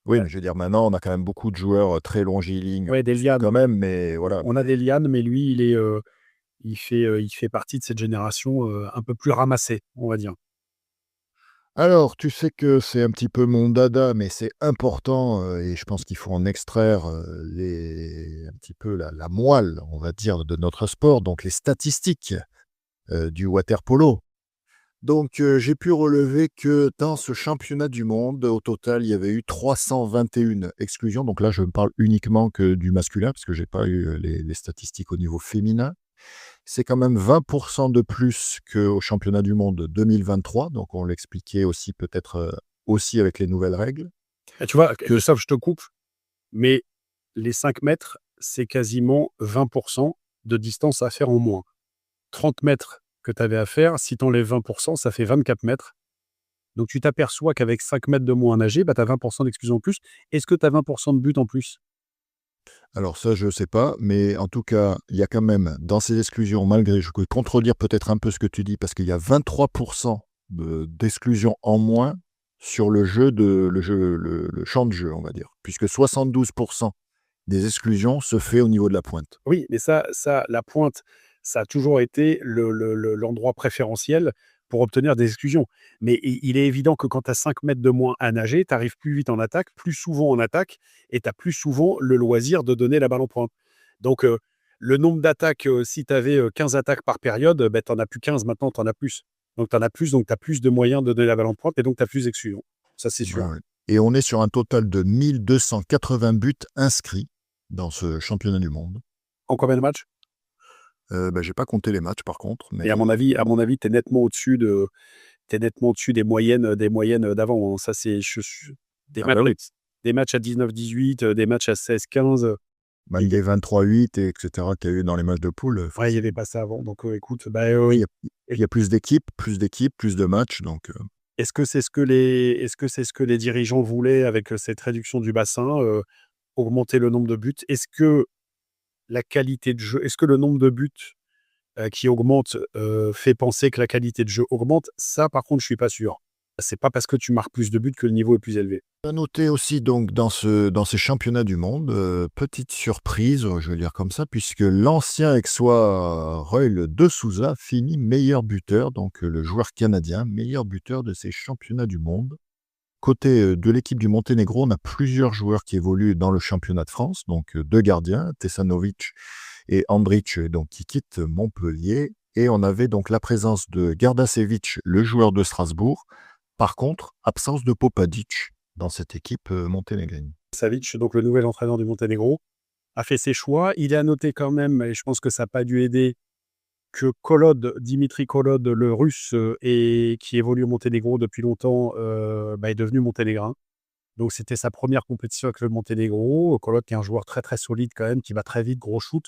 Oui, mais je veux dire, maintenant, on a quand même beaucoup de joueurs, très longilignes, Ouais, des lianes. quand même, mais voilà. On a des lianes, mais lui, il fait partie de cette génération, un peu plus ramassée, on va dire. Alors, tu sais que c'est un petit peu mon dada, mais c'est important, et je pense qu'il faut en extraire, les un petit peu la moelle, on va dire, de notre sport, donc les statistiques, du water polo. Donc, j'ai pu relever que dans ce championnat du monde, au total, il y avait eu 321 exclusions. Donc là, je ne parle uniquement que du masculin, parce que j'ai pas eu, les statistiques au niveau féminin. C'est quand même 20 de plus qu'au championnat du monde 2023, donc on l'expliquait aussi peut-être, aussi avec les nouvelles règles. Et tu vois, Que Christophe, je te coupe, mais les 5 mètres, c'est quasiment 20 de distance à faire en moins. 30 mètres que tu avais à faire, si tu enlèves 20 ça fait 24 mètres. Donc tu t'aperçois qu'avec 5 mètres de moins à nager, bah, tu as 20 d'exclusion en plus. Est-ce que tu as 20 de but en plus? Alors ça, je sais pas, mais en tout cas, il y a quand même dans ces exclusions, malgré je peux contredire peut-être un peu ce que tu dis, parce qu'il y a 23 d'exclusions en moins sur le champ de jeu, on va dire, puisque 72 des exclusions se fait au niveau de la pointe. Oui, mais ça, la pointe, ça a toujours été l'endroit préférentiel pour obtenir des exclusions. Mais il est évident que quand tu as 5 mètres de moins à nager, tu arrives plus vite en attaque, plus souvent en attaque et tu as plus souvent le loisir de donner la balle en pointe. Donc, le nombre d'attaques, si tu avais, 15 attaques par période, tu en as plus 15 maintenant, tu en as plus. Donc tu en as plus, donc tu as plus de moyens de donner la balle en pointe et donc tu as plus d'exclusions. Ça, c'est Ouais, sûr. ouais. Et on est sur un total de 1 280 buts inscrits dans ce championnat du monde. En combien de matchs? J'ai pas compté les matchs par contre, Et mais à mon avis, tu es nettement au-dessus des moyennes, d'avant, hein. Ça, c'est je des ah bah matchs oui, des matchs à 19-18, des matchs à 16-15, il y malgré 23-8 et cetera qu'il y a eu dans les matchs de poule, ouais, il y avait forcément. pas ça avant, donc écoute, Oui, oui. il y a plus d'équipes, plus de matchs, donc Est-ce que c'est ce que les dirigeants voulaient avec, cette réduction du bassin, augmenter le nombre de buts? Est-ce que le nombre de buts, qui augmente, fait penser que la qualité de jeu augmente? Ça, par contre, je suis pas sûr. C'est pas parce que tu marques plus de buts que le niveau est plus élevé. à noter aussi donc dans ces championnats du monde, petite surprise, je vais le dire comme ça, puisque l'ancien aixois Royal de Souza finit meilleur buteur, donc le joueur canadien, meilleur buteur de ces championnats du monde. Côté, de l'équipe du Monténégro, on a plusieurs joueurs qui évoluent dans le championnat de France, donc 2 gardiens, Tesanovic et Andrich, donc qui quittent Montpellier et on avait donc la présence de Gardasevic, le joueur de Strasbourg. Par contre, absence de Popadic dans cette équipe, monténégrine. Savic, donc le nouvel entraîneur du Monténégro, a fait ses choix. Il est à noter quand même, et je pense que ça n'a pas dû aider, que Dimitri Kolod, le russe, et qui évolue au Monténégro depuis longtemps, est devenu monténégrin. Donc c'était sa première compétition avec le Monténégro. Kolod qui est un joueur très très solide quand même, qui va très vite, gros shoot.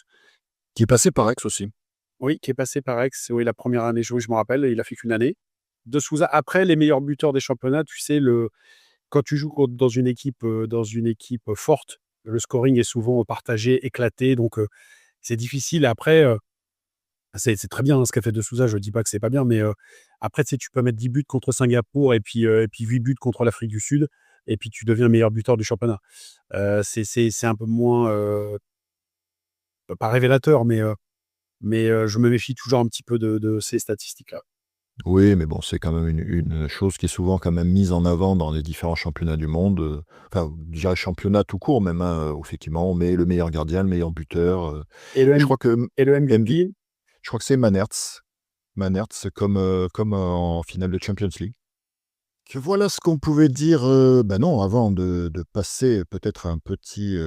Qui est passé par Aix aussi. Oui, qui est passé par Aix. Oui, la première année, oui, je me rappelle, il a fait qu'une année. De Souza, après les meilleurs buteurs des championnats, tu sais, quand tu joues dans une équipe forte, le scoring est souvent partagé, éclaté, donc c'est difficile. Après, c'est très bien, hein, ce qu'a fait De Souza, je ne dis pas que c'est pas bien, mais après, tu sais, tu peux mettre 10 buts contre Singapour et puis 8 buts contre l'Afrique du Sud et puis tu deviens meilleur buteur du championnat. C'est un peu moins, pas révélateur, mais je me méfie toujours un petit peu de ces statistiques-là. Oui, mais bon, c'est quand même une chose qui est souvent quand même mise en avant dans les différents championnats du monde, enfin, je dirais championnat tout court même, hein, où effectivement on met le meilleur gardien, le meilleur buteur, Et le je M crois que et le MV MVP? je crois que c'est Manertz. Manertz comme en finale de Champions League. Que voilà ce qu'on pouvait dire, non, avant de passer peut-être un petit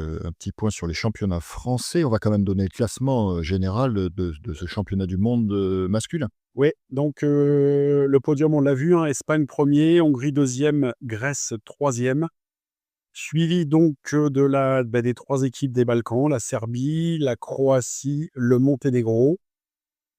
point sur les championnats français, on va quand même donner le classement, général, de ce championnat du monde, masculin. Ouais, donc le podium, on l'a vu, hein, Espagne 1er, Hongrie 2e, Grèce 3e, suivi donc des 3 équipes des Balkans, la Serbie, la Croatie, le Monténégro.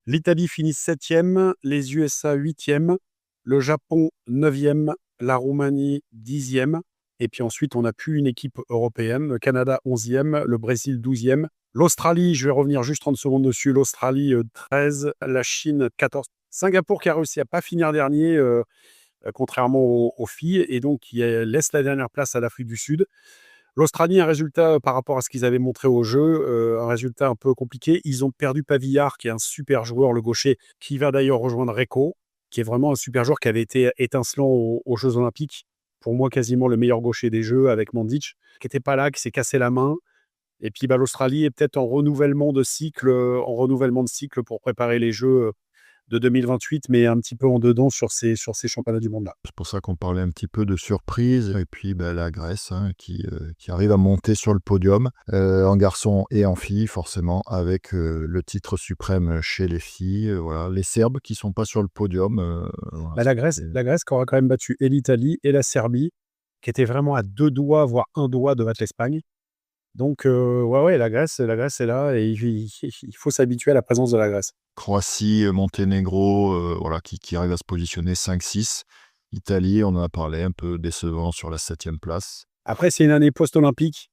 L'Italie finit 7e, les USA 8e, le Japon 9e, la Roumanie 10e, et puis ensuite on n'a plus une équipe européenne, le Canada 11e, le Brésil 12e, l'Australie, je vais revenir juste 30 secondes dessus, l'Australie 13, la Chine 14, Singapour qui a réussi à pas finir dernier, contrairement aux filles, et donc qui laisse la dernière place à l'Afrique du Sud. L'Australie, un résultat par rapport à ce qu'ils avaient montré au jeu, un résultat un peu compliqué. Ils ont perdu Pavillard, qui est un super joueur, le gaucher, qui va d'ailleurs rejoindre Reco, qui est vraiment un super joueur qui avait été étincelant aux Jeux Olympiques. Pour moi, quasiment le meilleur gaucher des Jeux avec Mandic, qui n'était pas là, qui s'est cassé la main. Et puis l'Australie est peut-être en renouvellement de cycle pour préparer les Jeux de 2028, mais un petit peu en dedans sur ces championnats du monde-là. C'est pour ça qu'on parlait un petit peu de surprise. Et puis la Grèce qui arrive à monter sur le podium, en garçon et en filles, forcément, avec le titre suprême chez les filles. Voilà. Les Serbes qui sont pas sur le podium. Voilà, La Grèce, qui aura quand même battu et l'Italie et la Serbie, qui était vraiment à 2 doigts, voire 1 doigt de battre l'Espagne. Donc, ouais, la Grèce est là et il faut s'habituer à la présence de la Grèce. Croatie, Monténégro, voilà, qui arrive à se positionner 5-6. Italie, on en a parlé, un peu décevant sur la 7e place. Après, c'est une année post-olympique.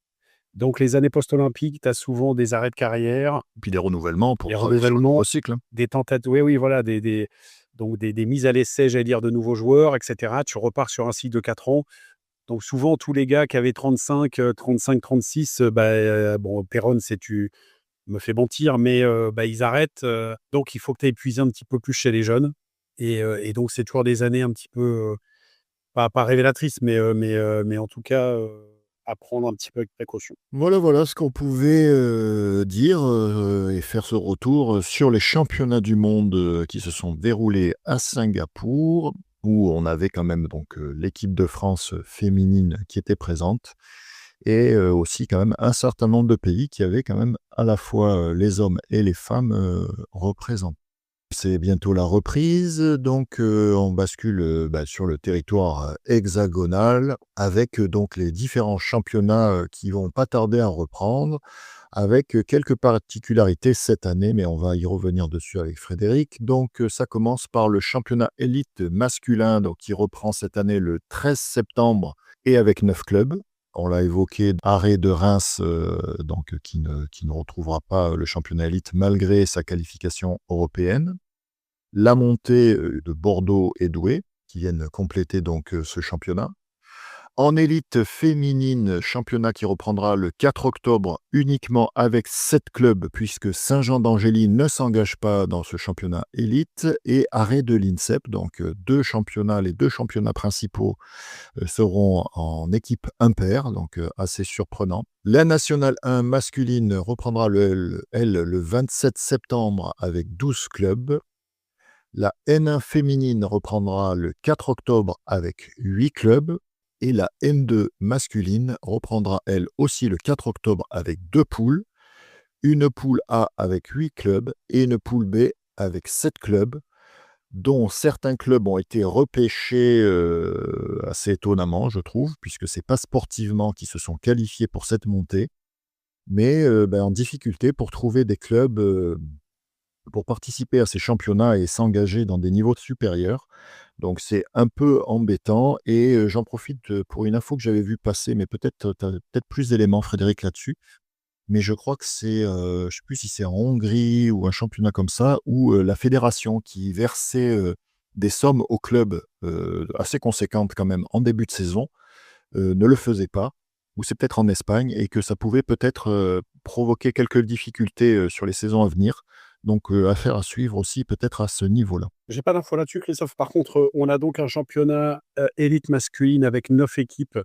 Donc, les années post-olympiques, tu as souvent des arrêts de carrière, Puis des renouvellements pour des travailler sur le renouvellements, nouveau cycle. des tentatives, oui, voilà, donc des mises à l'essai, j'allais dire, de nouveaux joueurs, etc. Tu repars sur un cycle de 4 ans. Donc, souvent, tous les gars qui avaient 35, 36, bon, Perron, tu me fais mentir, mais ils arrêtent. Donc, il faut que tu aies épuisé un petit peu plus chez les jeunes. Et donc, c'est toujours des années un petit peu, pas révélatrices, mais en tout cas, à prendre un petit peu avec précaution. Voilà ce qu'on pouvait dire et faire ce retour sur les championnats du monde qui se sont déroulés à Singapour, où on avait quand même donc l'équipe de France féminine qui était présente, et aussi quand même un certain nombre de pays qui avaient quand même à la fois les hommes et les femmes représentés. C'est bientôt la reprise, donc on bascule sur le territoire hexagonal avec donc les différents championnats qui vont pas tarder à reprendre, avec quelques particularités cette année, mais on va y revenir dessus avec Frédéric. Donc ça commence par le championnat élite masculin, donc qui reprend cette année le 13 septembre et avec 9 clubs. On l'a évoqué, arrêt de Reims, qui ne retrouvera pas le championnat élite malgré sa qualification européenne. La montée de Bordeaux et Douai, qui viennent compléter donc ce championnat. En élite féminine, championnat qui reprendra le 4 octobre uniquement avec 7 clubs, puisque Saint-Jean d'Angély ne s'engage pas dans ce championnat élite, et arrêt de l'INSEP, donc les 2 championnats principaux seront en équipe impair, donc assez surprenant. La Nationale 1 masculine reprendra le 27 septembre avec 12 clubs. La N1 féminine reprendra le 4 octobre avec 8 clubs. Et la N2 masculine reprendra elle aussi le 4 octobre avec 2 poules. Une poule A avec 8 clubs et une poule B avec 7 clubs, dont certains clubs ont été repêchés assez étonnamment, je trouve, puisque ce n'est pas sportivement qui se sont qualifiés pour cette montée, mais en difficulté pour trouver des clubs pour participer à ces championnats et s'engager dans des niveaux supérieurs. Donc c'est un peu embêtant, et j'en profite pour une info que j'avais vue passer, mais peut-être tu as peut-être plus d'éléments, Frédéric, là-dessus. Mais je crois que c'est, je ne sais plus si c'est en Hongrie ou un championnat comme ça, où la fédération qui versait des sommes aux clubs assez conséquentes quand même en début de saison, ne le faisait pas, ou c'est peut-être en Espagne, et que ça pouvait peut-être provoquer quelques difficultés sur les saisons à venir. Donc affaire à suivre aussi peut-être à ce niveau-là. J'ai pas d'infos là-dessus, Christophe. Par contre, on a donc un championnat élite masculine avec 9 équipes.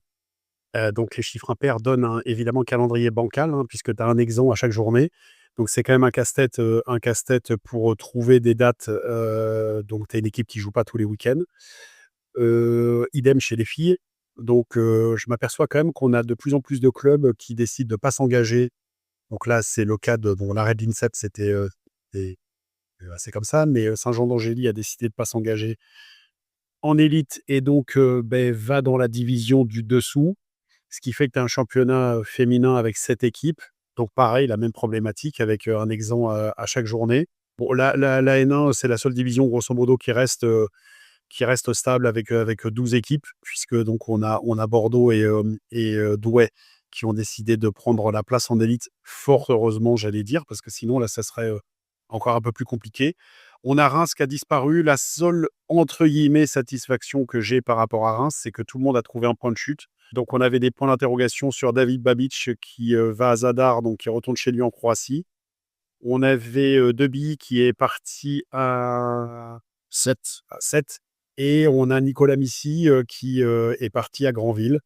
Donc les chiffres impairs donnent évidemment un calendrier bancal, hein, puisque tu as un exempt à chaque journée. Donc c'est quand même un casse-tête pour trouver des dates. Donc tu as une équipe qui joue pas tous les week-ends. Idem chez les filles. Donc je m'aperçois quand même qu'on a de plus en plus de clubs qui décident de pas s'engager. Donc là, c'est le cas de l'arrêt de l'INSEP, c'est comme ça, mais Saint-Jean d'Angély a décidé de pas s'engager en élite et donc va dans la division du dessous. Ce qui fait que tu as un championnat féminin avec 7 équipes. Donc pareil, la même problématique avec un exempt à chaque journée. Bon, la N1, c'est la seule division, grosso modo, qui reste stable avec 12 équipes, puisque donc on a Bordeaux et Douai qui ont décidé de prendre la place en élite, fort heureusement, j'allais dire, parce que sinon, là, ça serait encore un peu plus compliqué. On a Reims qui a disparu. La seule, entre guillemets, satisfaction que j'ai par rapport à Reims, c'est que tout le monde a trouvé un point de chute. Donc, on avait des points d'interrogation sur David Babic qui va à Zadar, donc qui retourne chez lui en Croatie. On avait Debi qui est parti à 7. Et on a Nicolas Missy qui est parti à Granville.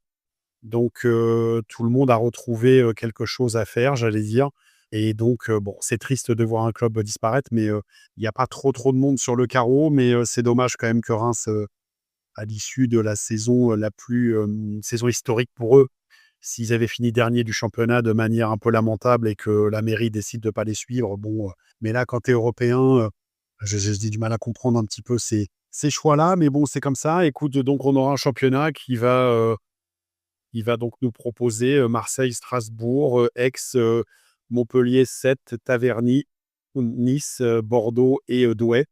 Donc, tout le monde a retrouvé quelque chose à faire, j'allais dire. Et donc, bon, c'est triste de voir un club disparaître, mais il n'y a pas trop de monde sur le carreau. Mais c'est dommage quand même que Reims, à l'issue de la saison la plus saison historique pour eux, s'ils avaient fini dernier du championnat de manière un peu lamentable et que la mairie décide de ne pas les suivre, bon. Mais là, quand tu es européen, j'ai du mal à comprendre un petit peu ces choix-là. Mais bon, c'est comme ça. Écoute, donc on aura un championnat il va donc nous proposer Marseille, Strasbourg, Aix, Montpellier, Sète, Taverny, Nice, Bordeaux et Douai.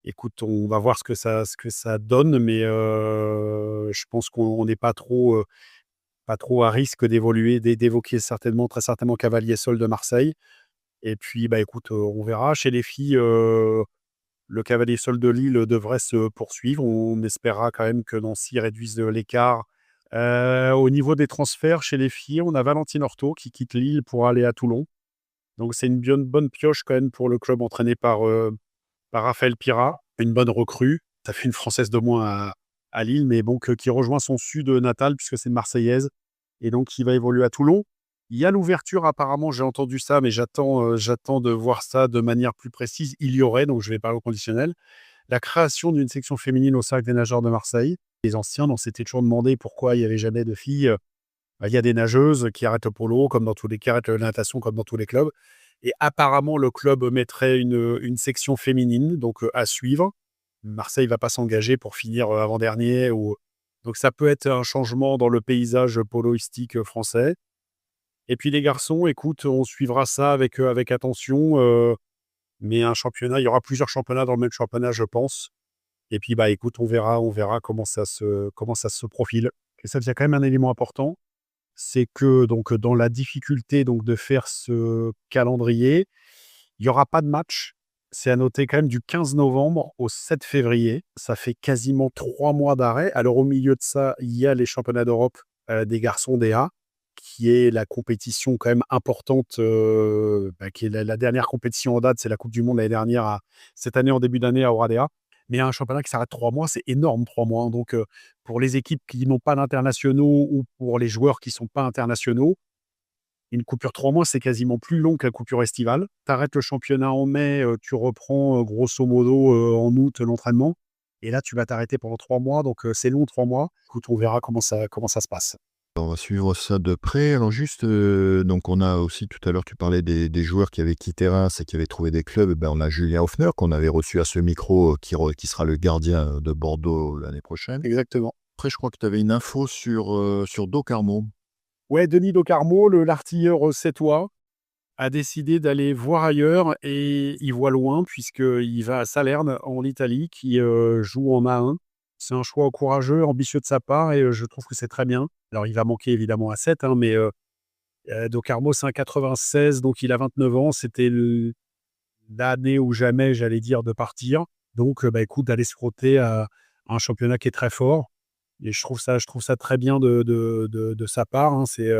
Écoute, on va voir ce que ça donne, mais je pense qu'on n'est pas trop à risque d'évoquer certainement, très certainement Cavalier Sol de Marseille. Et puis, bah écoute, on verra. Chez les filles, le Cavalier Sol de Lille devrait se poursuivre. On espérera quand même que Nancy réduise l'écart. Au niveau des transferts chez les filles, on a Valentine Orto qui quitte Lille pour aller à Toulon. Donc c'est une bonne pioche quand même pour le club entraîné par Raphaël Pirat, une bonne recrue. Ça fait une Française de moins à Lille, mais bon, qui rejoint son sud natal puisque c'est une Marseillaise et donc qui va évoluer à Toulon. Il y a l'ouverture apparemment, j'ai entendu ça, mais j'attends de voir ça de manière plus précise. Il y aurait, donc je vais parler au conditionnel, la création d'une section féminine au Cercle des nageurs de Marseille. Les anciens, on s'était toujours demandé pourquoi il n'y avait jamais de filles. Il y a des nageuses qui arrêtent le polo, comme dans tous les cas, arrêtent la natation, comme dans tous les clubs. Et apparemment, le club mettrait une section féminine, donc à suivre. Marseille ne va pas s'engager pour finir avant-dernier. Donc ça peut être un changement dans le paysage poloistique français. Et puis les garçons, écoute, on suivra ça avec attention. Mais un championnat, il y aura plusieurs championnats dans le même championnat, je pense. Et puis, bah, écoute, on verra comment ça se profile. Et ça devient quand même un élément important, c'est que donc dans la difficulté donc de faire ce calendrier, il y aura pas de match. C'est à noter quand même du 15 novembre au 7 février. Ça fait quasiment 3 mois d'arrêt. Alors au milieu de ça, il y a les championnats d'Europe des garçons DA, qui est la compétition quand même importante, qui est la dernière compétition en date, c'est la Coupe du monde l'année dernière, cette année en début d'année à Oradea. Mais un championnat qui s'arrête 3 mois, c'est énorme 3 mois. Hein. Donc, pour les équipes qui n'ont pas d'internationaux ou pour les joueurs qui ne sont pas internationaux, une coupure 3 mois, c'est quasiment plus long que la coupure estivale. Tu arrêtes le championnat en mai, tu reprends grosso modo en août l'entraînement. Et là, tu vas t'arrêter pendant 3 mois. Donc, c'est long 3 mois. Écoute, on verra comment ça se passe. On va suivre ça de près. Alors juste, donc on a aussi tout à l'heure, tu parlais des joueurs qui avaient quitté Reims et qui avaient trouvé des clubs. Ben, on a Julien Hoffner qu'on avait reçu à ce micro, qui sera le gardien de Bordeaux l'année prochaine. Exactement. Après, je crois que tu avais une info sur Do Carmo. Ouais, Denis Docarmo, l'artilleur sétois, a décidé d'aller voir ailleurs et il voit loin puisqu'il va à Salerne en Italie qui joue en A1. C'est un choix courageux, ambitieux de sa part et je trouve que c'est très bien. Alors il va manquer évidemment à 7, hein, mais Docarmo c'est un 96, donc il a 29 ans. C'était l'année ou jamais, j'allais dire, de partir. Donc bah, écoute, d'aller se frotter à un championnat qui est très fort. Et je trouve ça très bien de sa part. Hein. C'est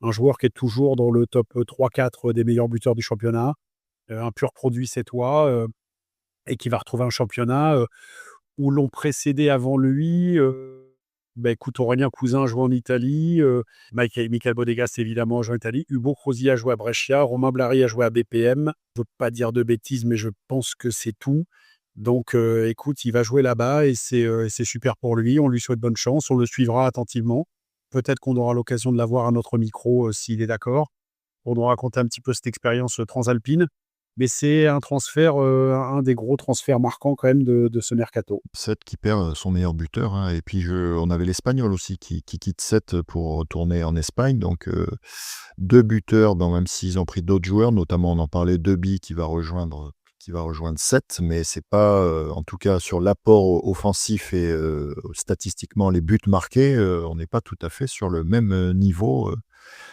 un joueur qui est toujours dans le top 3-4 des meilleurs buteurs du championnat, un pur produit sétois, et qui va retrouver un championnat où l'ont précédé avant lui. Bah, écoute, Aurélien Cousin a joué en Italie, Michael Bodegas évidemment a joué en Italie, Hugo Crozy a joué à Brescia, Romain Blary a joué à BPM. Je ne veux pas dire de bêtises, mais je pense que c'est tout. Donc, écoute, il va jouer là-bas et c'est super pour lui. On lui souhaite bonne chance. On le suivra attentivement. Peut-être qu'on aura l'occasion de l'avoir à notre micro s'il est d'accord pour nous raconter un petit peu cette expérience transalpine. Mais c'est un transfert, un des gros transferts marquants quand même de ce mercato. 7 qui perd son meilleur buteur. Hein. Et puis, on avait l'Espagnol aussi qui quitte 7 pour retourner en Espagne. Donc, 2 buteurs, même s'ils ont pris d'autres joueurs, notamment on en parlait, Debi qui va rejoindre 7, mais c'est pas, en tout cas sur l'apport offensif et statistiquement les buts marqués, on n'est pas tout à fait sur le même niveau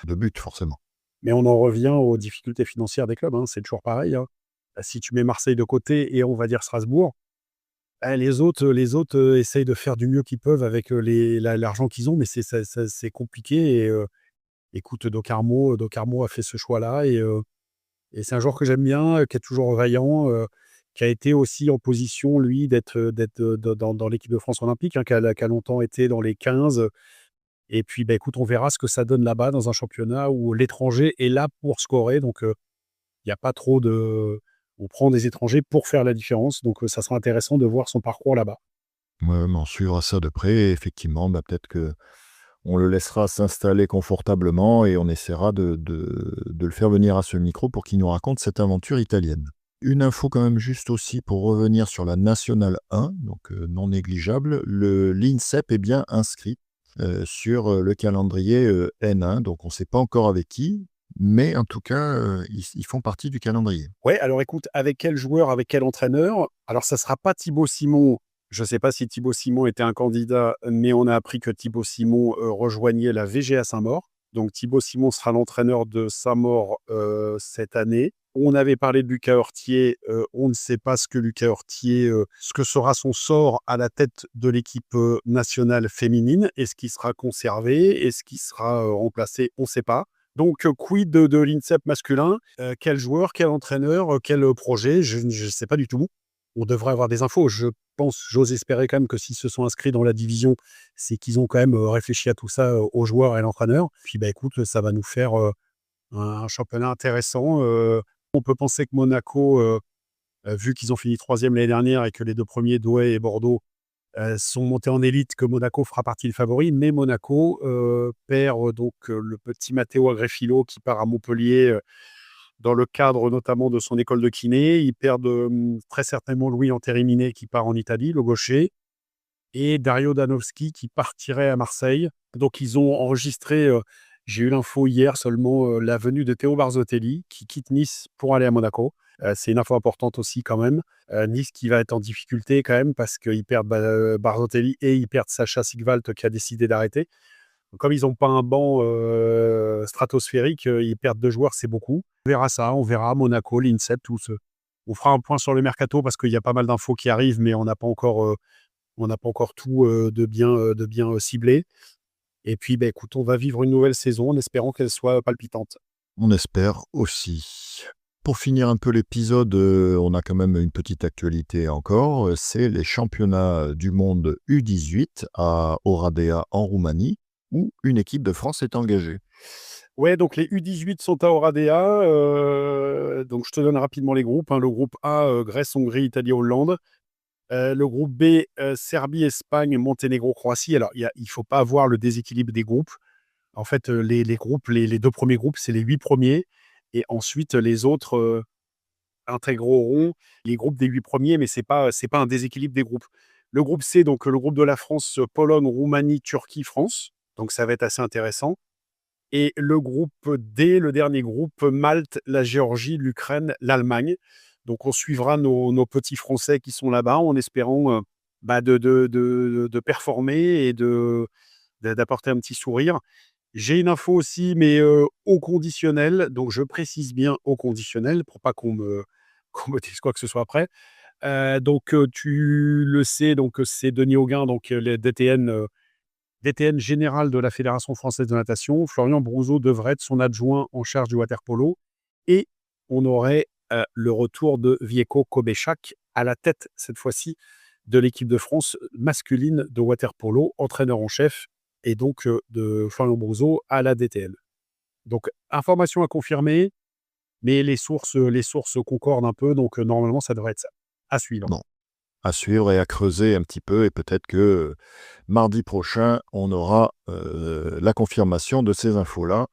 de but forcément. Mais on en revient aux difficultés financières des clubs. Hein. C'est toujours pareil. Hein. si tu mets Marseille de côté et on va dire Strasbourg, les autres essayent de faire du mieux qu'ils peuvent avec l'argent qu'ils ont, mais c'est compliqué. Et écoute, Docarmo a fait ce choix-là et c'est un joueur que j'aime bien, qui est toujours vaillant, qui a été aussi en position, lui, d'être dans l'équipe de France olympique, hein, qui a longtemps été dans les 15. Et puis, bah, écoute, on verra ce que ça donne là-bas dans un championnat où l'étranger est là pour scorer. Donc, il n'y a pas trop de. On prend des étrangers pour faire la différence. Donc, ça sera intéressant de voir son parcours là-bas. Ouais, mais on suivra ça de près et effectivement, peut-être que on le laissera s'installer confortablement et on essaiera de le faire venir à ce micro pour qu'il nous raconte cette aventure italienne. Une info quand même juste aussi pour revenir sur la nationale 1, donc non négligeable, l'INSEP est bien inscrit sur le calendrier N1, donc on ne sait pas encore avec qui, mais en tout cas, ils font partie du calendrier. Ouais, alors écoute, avec quel joueur, avec quel entraîneur? Alors, ça sera pas Thibaut Simon. Je ne sais pas si Thibaut Simon était un candidat, mais on a appris que Thibaut Simon rejoignait la VGA Saint-Maur. Donc, Thibaut Simon sera l'entraîneur de Saint-Maur cette année. On avait parlé de Lucas Heurtier. On ne sait pas ce que Lucas Heurtier, ce que sera son sort à la tête de l'équipe nationale féminine. Est-ce qu'il sera conservé? Est-ce qu'il sera remplacé? On ne sait pas. Donc, quid de l'INSEP masculin? Quel joueur, quel entraîneur, quel projet? Je ne sais pas du tout. On devrait avoir des infos. J'ose espérer quand même que s'ils se sont inscrits dans la division, c'est qu'ils ont quand même réfléchi à tout ça aux joueurs et à l'entraîneur. Puis, bah, écoute, ça va nous faire un championnat intéressant. On peut penser que Monaco, vu qu'ils ont fini 3e l'année dernière et que les deux premiers, Douai et Bordeaux, sont montés en élite, que Monaco fera partie des favoris. Mais Monaco perd donc le petit Matteo Agrefilo qui part à Montpellier dans le cadre notamment de son école de kiné. Ils perdent très certainement Louis Anteriminé qui part en Italie, le gaucher, et Dario Danowski qui partirait à Marseille. Donc ils ont enregistré, j'ai eu l'info hier seulement, la venue de Théo Barzotelli qui quitte Nice pour aller à Monaco. C'est une info importante aussi quand même. Nice qui va être en difficulté quand même parce qu'ils perdent Barzotelli et ils perdent Sacha Sigvalt qui a décidé d'arrêter. Donc, comme ils n'ont pas un banc stratosphérique, ils perdent 2 joueurs, c'est beaucoup. On verra ça, on verra Monaco, l'INSEP, tout ce. On fera un point sur le mercato parce qu'il y a pas mal d'infos qui arrivent, mais on n'a pas encore tout de bien ciblé. Et puis, bah, écoute, on va vivre une nouvelle saison en espérant qu'elle soit palpitante. On espère aussi. Pour finir un peu l'épisode, on a quand même une petite actualité encore, c'est les championnats du monde U18 à Oradea en Roumanie, où une équipe de France est engagée. Ouais, donc les U18 sont à Oradea. Donc je te donne rapidement les groupes, hein. Le groupe A, Grèce, Hongrie, Italie, Hollande. Le groupe B, Serbie, Espagne, Monténégro, Croatie. Alors, il ne faut pas avoir le déséquilibre des groupes. En fait, les groupes, les 2 premiers groupes, c'est les 8 premiers. Et ensuite, les autres intégreront les groupes des 8 premiers, mais c'est pas un déséquilibre des groupes. Le groupe C, donc le groupe de la France, Pologne, Roumanie, Turquie, France. Donc, ça va être assez intéressant. Et le groupe D, le dernier groupe, Malte, la Géorgie, l'Ukraine, l'Allemagne. Donc, on suivra nos petits Français qui sont là-bas en espérant de performer et d'apporter un petit sourire. J'ai une info aussi, mais au conditionnel. Donc, je précise bien au conditionnel pour pas qu'on me dise quoi que ce soit après. Donc, tu le sais, donc c'est Denis Hauguin, donc le DTN général de la Fédération française de natation. Florian Brouzeau devrait être son adjoint en charge du water-polo. Et on aurait le retour de Vieko Kobechak à la tête, cette fois-ci, de l'équipe de France masculine de water-polo, entraîneur en chef, et donc de Florian Brouzeau à la DTN. Donc, information à confirmer, mais les sources concordent un peu, donc normalement, ça devrait être ça. À suivre. Bon, à suivre et à creuser un petit peu, et peut-être que mardi prochain, on aura la confirmation de ces infos-là,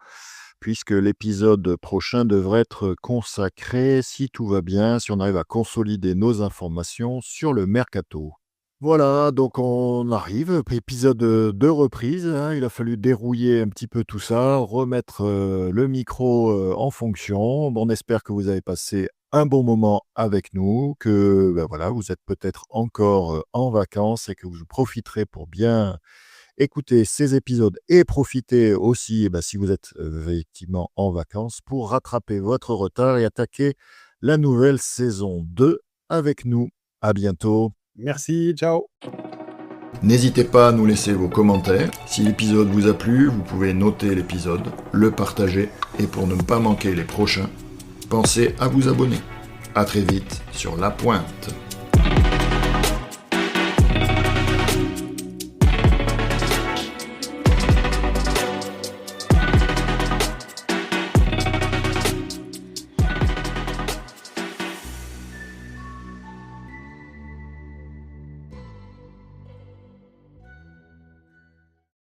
puisque l'épisode prochain devrait être consacré, si tout va bien, si on arrive à consolider nos informations sur le mercato. Voilà, donc on arrive, épisode de reprise, hein. Il a fallu dérouiller un petit peu tout ça, remettre le micro en fonction. Bon, on espère que vous avez passé un bon moment avec nous, que voilà, vous êtes peut-être encore en vacances et que vous profiterez pour bien écouter ces épisodes et profiter aussi, si vous êtes effectivement en vacances, pour rattraper votre retard et attaquer la nouvelle saison 2 avec nous. À bientôt. Merci, ciao. N'hésitez pas à nous laisser vos commentaires. Si l'épisode vous a plu, vous pouvez noter l'épisode, le partager et pour ne pas manquer les prochains, pensez à vous abonner. À très vite sur La Pointe.